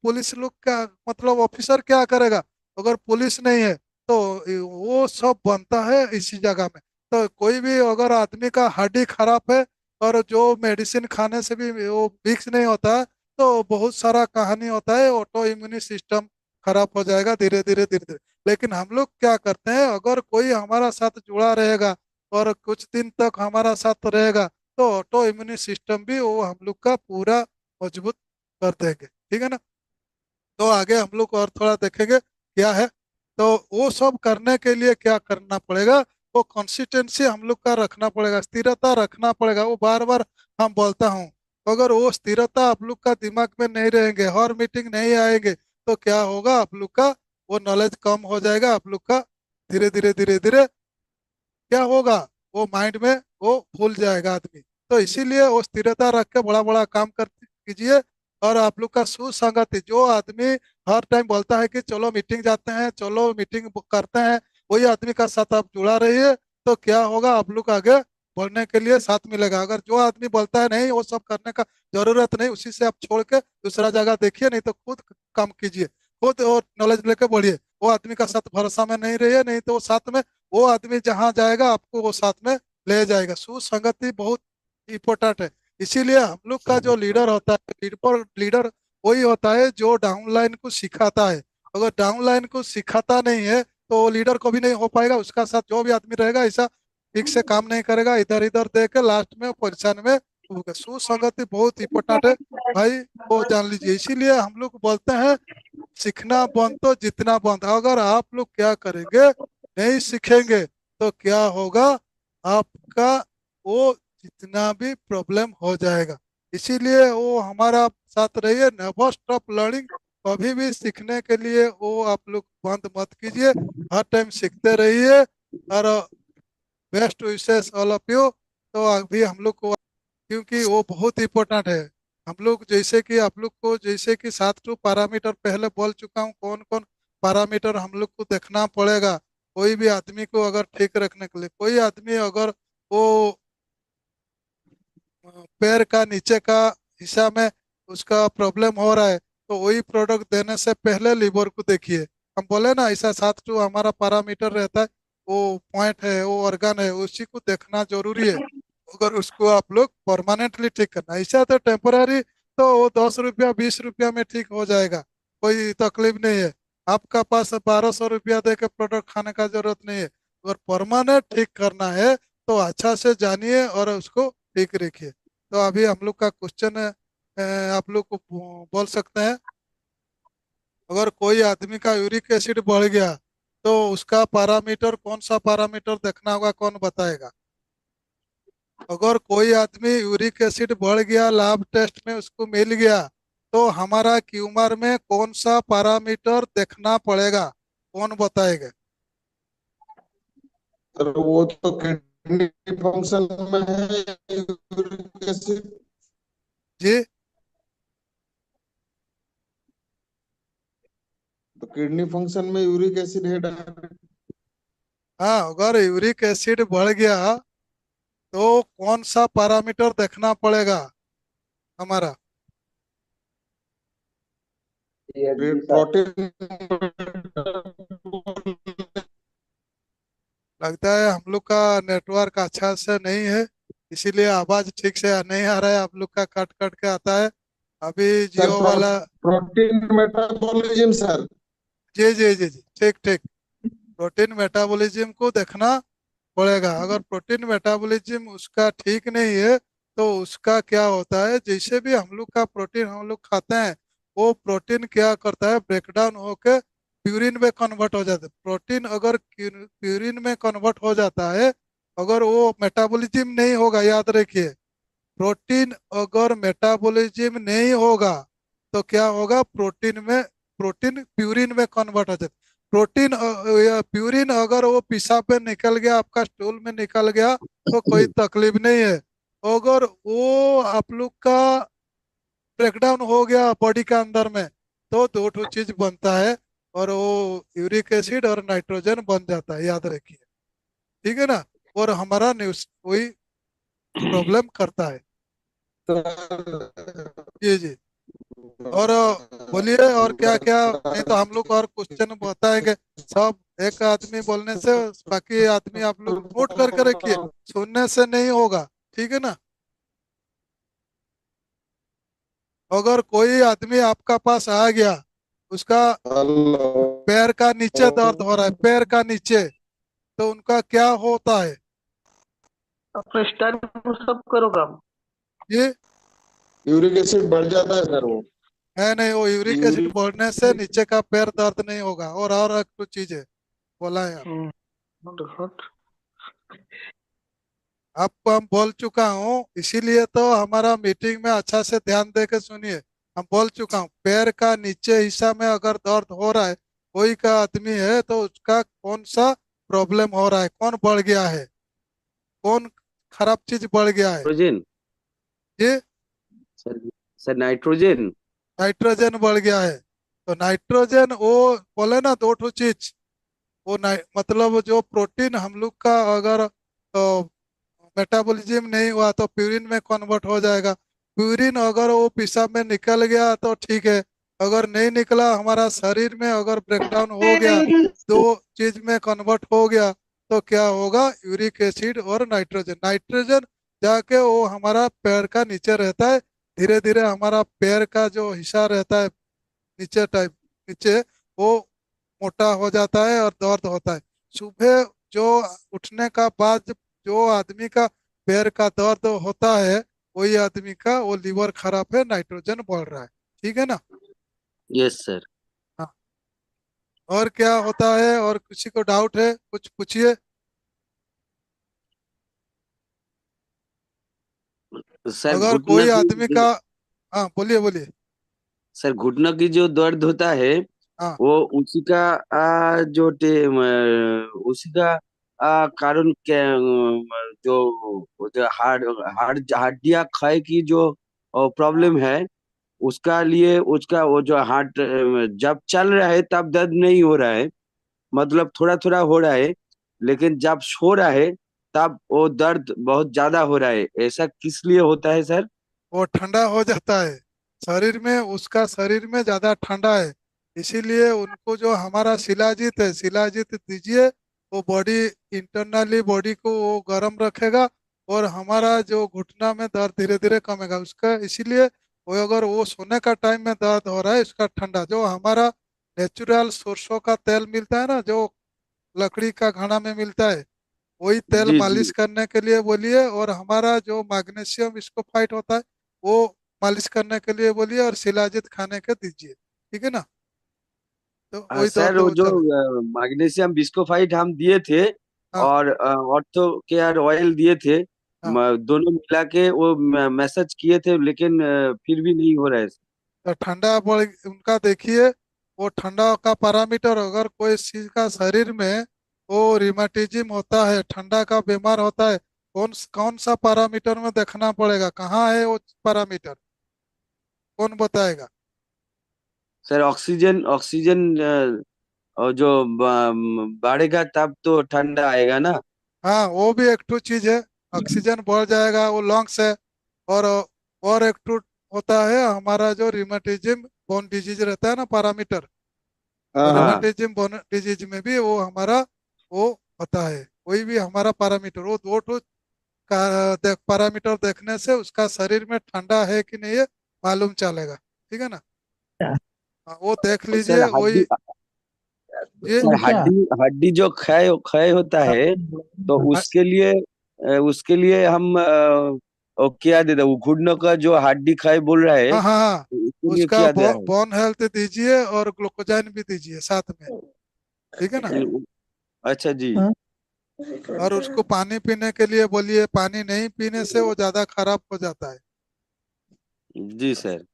[SPEAKER 1] पुलिस लोग का मतलब ऑफिसर क्या करेगा। अगर पुलिस नहीं है तो वो सब बनता है इसी जगह में। तो कोई भी अगर आदमी का हड्डी खराब है और जो मेडिसिन खाने से भी वो फिक्स नहीं होता है, तो बहुत सारा कहानी होता है, ऑटो इम्यूनी सिस्टम खराब हो जाएगा धीरे धीरे धीरे धीरे। लेकिन हम लोग क्या करते हैं, अगर कोई हमारा साथ जुड़ा रहेगा और कुछ दिन तक हमारा साथ रहेगा, तो ऑटो इम्यून सिस्टम भी वो हम लोग का पूरा मजबूत कर देंगे। ठीक है ना। तो आगे हम लोग और थोड़ा देखेंगे क्या है। तो वो सब करने के लिए क्या करना पड़ेगा, वो कंसिस्टेंसी हम लोग का रखना पड़ेगा, स्थिरता रखना पड़ेगा। वो बार बार हम बोलता हूँ, अगर वो स्थिरता आप लोग का दिमाग में नहीं रहेंगे, हर मीटिंग नहीं आएंगे, तो क्या होगा आप लोग का, वो नॉलेज कम हो जाएगा आप लोग का। धीरे धीरे धीरे धीरे क्या होगा, वो माइंड में वो भूल जाएगा आदमी। तो इसीलिए वो स्थिरता रख के बड़ा बड़ा काम कर कीजिए। और आप लोग का सुसंगति, जो आदमी हर टाइम बोलता है कि चलो मीटिंग जाते हैं, चलो मीटिंग करते हैं, वही आदमी का साथ आप जुड़ा रहिए। तो क्या होगा, आप लोग आगे बढ़ने के लिए साथ मिलेगा। अगर जो आदमी बोलता है नहीं वो सब करने का जरूरत नहीं, उसी से आप छोड़ के दूसरा जगह देखिए, नहीं तो खुद काम कीजिए, खुद और नॉलेज लेके बढ़िए। वो आदमी का साथ भरोसा में नहीं रहिए, नहीं तो वो साथ में, वो आदमी जहां जाएगा आपको वो साथ में ले जाएगा। सुसंगति बहुत इंपॉर्टेंट है। इसीलिए हम लोग का जो लीडर होता है, लीडर लीडर वही होता है जो डाउनलाइन को सिखाता है। अगर डाउनलाइन को सिखाता नहीं है तो वो लीडर कभी नहीं हो पाएगा। उसका साथ जो भी आदमी रहेगा ऐसा ठीक से काम नहीं करेगा, इधर इधर दे के लास्ट में परेशान में होगा। सुसंगति बहुत इंपॉर्टेंट है भाई, वो जान लीजिए। इसीलिए हम लोग बोलते हैं, सीखना बंद तो जितना बंद। अगर आप लोग क्या करेंगे, नहीं सीखेंगे, तो क्या होगा आपका, वो जितना भी प्रॉब्लम हो जाएगा। इसीलिए वो हमारा साथ रहिए, नेवर स्टॉप लर्निंग। कभी भी सीखने के लिए वो आप लोग बंद मत कीजिए, हर टाइम सीखते रहिए। और best wishes all of you. तो अभी हम लोग को, क्योंकि वो बहुत इंपॉर्टेंट है। हम लोग जैसे कि आप लोग को जैसे कि 7 पैरामीटर पहले बोल चुका हूँ, कौन कौन पैरामीटर हम लोग को देखना पड़ेगा। कोई भी आदमी को अगर ठीक रखने के लिए, कोई आदमी अगर वो पैर का नीचे का हिस्सा में उसका प्रॉब्लम हो रहा है, तो वही प्रोडक्ट देने से पहले लीवर को देखिए। हम बोले ना, ऐसा 7 हमारा पैरामीटर रहता है, वो पॉइंट है, वो ऑर्गन है, उसी को देखना जरूरी है। अगर उसको आप लोग परमानेंटली ठीक करना, ऐसा तो टेम्पररी, तो वो 10 रुपया 20 रुपया में ठीक हो जाएगा, कोई तकलीफ नहीं है। आपका पास 1200 रुपया दे के प्रोडक्ट खाने का जरूरत नहीं है। अगर परमानेंट ठीक करना है तो अच्छा से जानिए और उसको ठीक रखिए। तो अभी हम लोग का क्वेश्चन है, आप लोग को बोल सकते हैं, अगर कोई आदमी का यूरिक एसिड बढ़ गया तो उसका पैरामीटर, कौन सा पैरामीटर देखना होगा, कौन बताएगा। अगर कोई आदमी यूरिक एसिड बढ़ गया, लैब टेस्ट में उसको मिल गया, तो हमारा ट्यूमर में कौन सा पैरामीटर देखना पड़ेगा, कौन बताएगा।
[SPEAKER 2] सर वो तो किडनी फंक्शन में है, यूरिक एसिड।
[SPEAKER 1] जी।
[SPEAKER 2] तो किडनी फंक्शन में यूरिक एसिड है डायरेक्ट।
[SPEAKER 1] हाँ, अगर यूरिक एसिड बढ़ गया तो कौन सा पैरामीटर देखना पड़ेगा हमारा।
[SPEAKER 2] प्रोटीन।
[SPEAKER 1] लगता है हम लोग का नेटवर्क अच्छा से नहीं है, इसीलिए आवाज ठीक से नहीं आ रहा है, आप लोग का कट कट के आता है। अभी
[SPEAKER 2] सर
[SPEAKER 1] जियो वाला।
[SPEAKER 2] Protein metabolism sir.
[SPEAKER 1] जी जी जी जी, ठीक ठीक। प्रोटीन मेटाबॉलिज्म को देखना पड़ेगा। अगर प्रोटीन मेटाबॉलिज्म उसका ठीक नहीं है तो उसका क्या होता है, जैसे भी हम लोग का प्रोटीन हम लोग खाते हैं, वो प्रोटीन क्या करता है, ब्रेक डाउन होकर प्यूरिन में कन्वर्ट हो जाता है। प्रोटीन अगर प्यूरिन में कन्वर्ट हो जाता है, अगर वो मेटाबॉलिज्म नहीं होगा, याद रखिए, प्रोटीन अगर मेटाबॉलिज्म नहीं होगा तो क्या होगा, प्रोटीन में, प्रोटीन प्यूरिन में कन्वर्ट हो जाता है। प्रोटीन या प्यूरिन अगर वो पेशाब में निकल गया, आपका स्टूल में निकल गया, तो कोई तकलीफ नहीं है। अगर वो आप लोग का ब्रेकडाउन हो गया बॉडी का अंदर में, तो दो ठो चीज बनता है, और वो यूरिक एसिड और नाइट्रोजन बन जाता है, याद रखिए। ठीक है ना। और हमारा न्यूज वही प्रॉब्लम करता है। जी जी। और बोलिए और क्या क्या, नहीं तो हम लोग और क्वेश्चन बताएंगे। सब एक आदमी बोलने से, बाकी आदमी आप लोग नोट करके रखिए, सुनने से नहीं होगा। ठीक है ना। अगर कोई आदमी आपका पास आ गया, उसका
[SPEAKER 2] हेलो।
[SPEAKER 1] पैर का नीचे दर्द हो रहा है, पैर का नीचे, तो उनका क्या होता है।
[SPEAKER 3] अपने स्टाइल में सब करो काम।
[SPEAKER 1] ये
[SPEAKER 2] यूरिक एसिड बढ़ जाता है सर वो।
[SPEAKER 1] है नहीं, वो यूरिक एसिड
[SPEAKER 2] यूरिक
[SPEAKER 1] बढ़ने से नीचे का पैर दर्द नहीं होगा। और एक कुछ चीज है, बोला है
[SPEAKER 3] हम्म, गुड।
[SPEAKER 1] आपको हम बोल चुका हूँ, इसीलिए तो हमारा मीटिंग में अच्छा से ध्यान दे के सुनिए। हम बोल चुका हूँ, पैर का नीचे हिस्सा में अगर दर्द हो रहा है, कोई का आदमी है, तो उसका कौन सा प्रॉब्लम हो रहा है, कौन बढ़ गया है, कौन खराब चीज बढ़ गया है।
[SPEAKER 4] नाइट्रोजन।
[SPEAKER 1] ये
[SPEAKER 4] सर सर नाइट्रोजन।
[SPEAKER 1] नाइट्रोजन बढ़ गया है। तो नाइट्रोजन वो बोले ना, दो ठो चीज। वो मतलब जो प्रोटीन हम लोग का अगर मेटाबॉलिज्म नहीं हुआ तो प्यूरिन में कन्वर्ट हो जाएगा। प्यूरिन अगर वो पेशाब में निकल गया तो ठीक है, अगर नहीं निकला, हमारा शरीर में अगर ब्रेकडाउन हो गया, दो चीज में कन्वर्ट हो गया, तो क्या होगा, यूरिक एसिड और नाइट्रोजन। नाइट्रोजन जाके वो हमारा पैर का नीचे रहता है, धीरे धीरे हमारा पैर का जो हिस्सा रहता है नीचे टाइप, नीचे, वो मोटा हो जाता है और दर्द होता है। सुबह जो उठने का बाद जो आदमी का पैर का दर्द होता है, वही आदमी का वो लीवर खराब है, नाइट्रोजन बढ़ रहा है। ठीक है ना।
[SPEAKER 4] Yes sir.
[SPEAKER 1] हाँ। और क्या होता है, और किसी को डाउट है, कुछ पूछिए।
[SPEAKER 4] सर
[SPEAKER 1] अगर
[SPEAKER 4] घुटना
[SPEAKER 1] कोई
[SPEAKER 4] की
[SPEAKER 1] आदमी का, हाँ बोलिए बोलिए।
[SPEAKER 4] सर घुटनों की जो दर्द होता है
[SPEAKER 1] हाँ,
[SPEAKER 4] वो उसी का उसी का कारण क्या जो जो हार्ड हार्ड हड्डियां क्षय की जो प्रॉब्लम है उसका लिए उसका वो जो हार्ट जब चल रहा है तब दर्द नहीं हो रहा है, मतलब थोड़ा थोड़ा हो रहा है, लेकिन जब सो रहा है तब वो दर्द बहुत ज्यादा हो रहा है। ऐसा किस लिए होता है सर?
[SPEAKER 1] वो ठंडा हो जाता है शरीर में, उसका शरीर में ज्यादा ठंडा है, इसीलिए उनको जो हमारा शिलाजीत है, शिलाजीत दीजिए। वो बॉडी, इंटरनली बॉडी को वो गर्म रखेगा, और हमारा जो घुटना में दर्द धीरे धीरे कमेगा उसका। इसीलिए वो, अगर वो सोने का टाइम में दर्द हो रहा है, उसका ठंडा, जो हमारा नेचुरल सरसों का तेल मिलता है ना, जो लकड़ी का घड़ा में मिलता है, वही तेल
[SPEAKER 4] जी जी।
[SPEAKER 1] मालिश करने के लिए बोलिए। और हमारा जो मैग्नीशियम इसको फाइट होता है, वो मालिश करने के लिए बोलिए, और शिलाजीत खाने के दीजिए। ठीक है ना। तो वही
[SPEAKER 4] सर
[SPEAKER 1] दर्द
[SPEAKER 4] वो
[SPEAKER 1] वो
[SPEAKER 4] जो
[SPEAKER 1] चल।
[SPEAKER 4] मैग्नीशियम बिस्कोफाइट हम दिए थे
[SPEAKER 1] हाँ
[SPEAKER 4] और ऑर्थो केयर ऑयल दिए थे,
[SPEAKER 1] हाँ।
[SPEAKER 4] दोनों मिला के वो मैसेज किए थे, लेकिन फिर भी नहीं हो रहा है।
[SPEAKER 1] तो ठंडा बढ़ उनका देखिए, वो ठंडा का पैरामीटर, अगर कोई चीज का शरीर में वो रिमेटिज्म होता है, ठंडा का बीमार होता है, कौन कौन सा पैरामीटर में देखना पड़ेगा, कहाँ है वो पैरामीटर, कौन बताएगा।
[SPEAKER 4] सर ऑक्सीजन ऑक्सीजन और जो बढ़ेगा तब तो ठंडा आएगा ना।
[SPEAKER 1] हाँ, वो भी एक ठो चीज है। ऑक्सीजन बढ़ जाएगा, वो लंग्स है। और और एक ठो होता है हमारा जो रिमेटिज्म बोन डिजीज रहता है ना, पैरामीटर।
[SPEAKER 2] हाँ
[SPEAKER 1] और
[SPEAKER 2] हाँ।
[SPEAKER 1] रिमेटिज्म बोन डिजीज में भी वो हमारा वो होता है, वही भी हमारा पैरामीटर। वो दो ठो का पैरामीटर देखने से उसका शरीर में ठंडा है कि नहीं है मालूम चलेगा। ठीक है ना। हाँ, वो देख
[SPEAKER 4] और सर
[SPEAKER 1] लीजिए वही। ये
[SPEAKER 4] सर हड्डी हड्डी जो क्षय क्षय होता है तो
[SPEAKER 1] हाँ
[SPEAKER 4] उसके लिए हम वो क्या देते हैं, वो घुटनों का जो हड्डी क्षय बोल रहा है
[SPEAKER 1] हाँ हाँ हाँ।
[SPEAKER 4] तो उसके लिए
[SPEAKER 1] उसका
[SPEAKER 4] क्या दे रहा
[SPEAKER 1] बोन हेल्थ दीजिए, और ग्लूकोजाइन भी दीजिए साथ में। ठीक है ना।
[SPEAKER 4] है? अच्छा जी।
[SPEAKER 1] और उसको पानी पीने के लिए बोलिए, पानी नहीं पीने से वो ज्यादा खराब हो जाता है।
[SPEAKER 4] जी सर।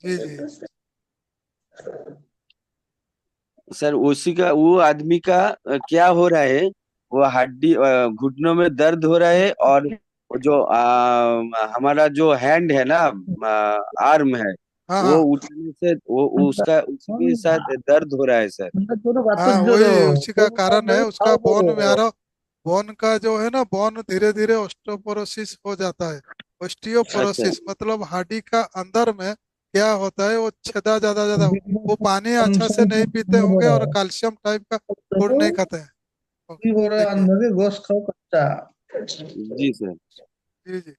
[SPEAKER 1] जी जी।
[SPEAKER 4] सर उसी का वो आदमी का क्या हो रहा है, वो हड्डी घुटनों में दर्द हो रहा है, और वो जो हमारा जो हैंड है ना, आर्म है,
[SPEAKER 1] हाँ
[SPEAKER 4] वो
[SPEAKER 1] हाँ
[SPEAKER 4] उठने से वो उसका उसके साथ दर्द हो रहा है सर।
[SPEAKER 1] हाँ, वही उसी का कारण है, उसका बोन म्यारो, बोन का जो है ना, बोन धीरे धीरे ऑस्टियोपोरोसिस हो जाता है।
[SPEAKER 4] अच्छा।
[SPEAKER 1] ऑस्टियोपोरोसिस मतलब हड्डी का अंदर में क्या होता है, वो छेदा ज्यादा ज्यादा, वो पानी अच्छा से नहीं पीते होंगे, और कैल्शियम टाइप का फूड नहीं खाते हैं। देखिए।
[SPEAKER 4] जी सर।
[SPEAKER 1] जी जी।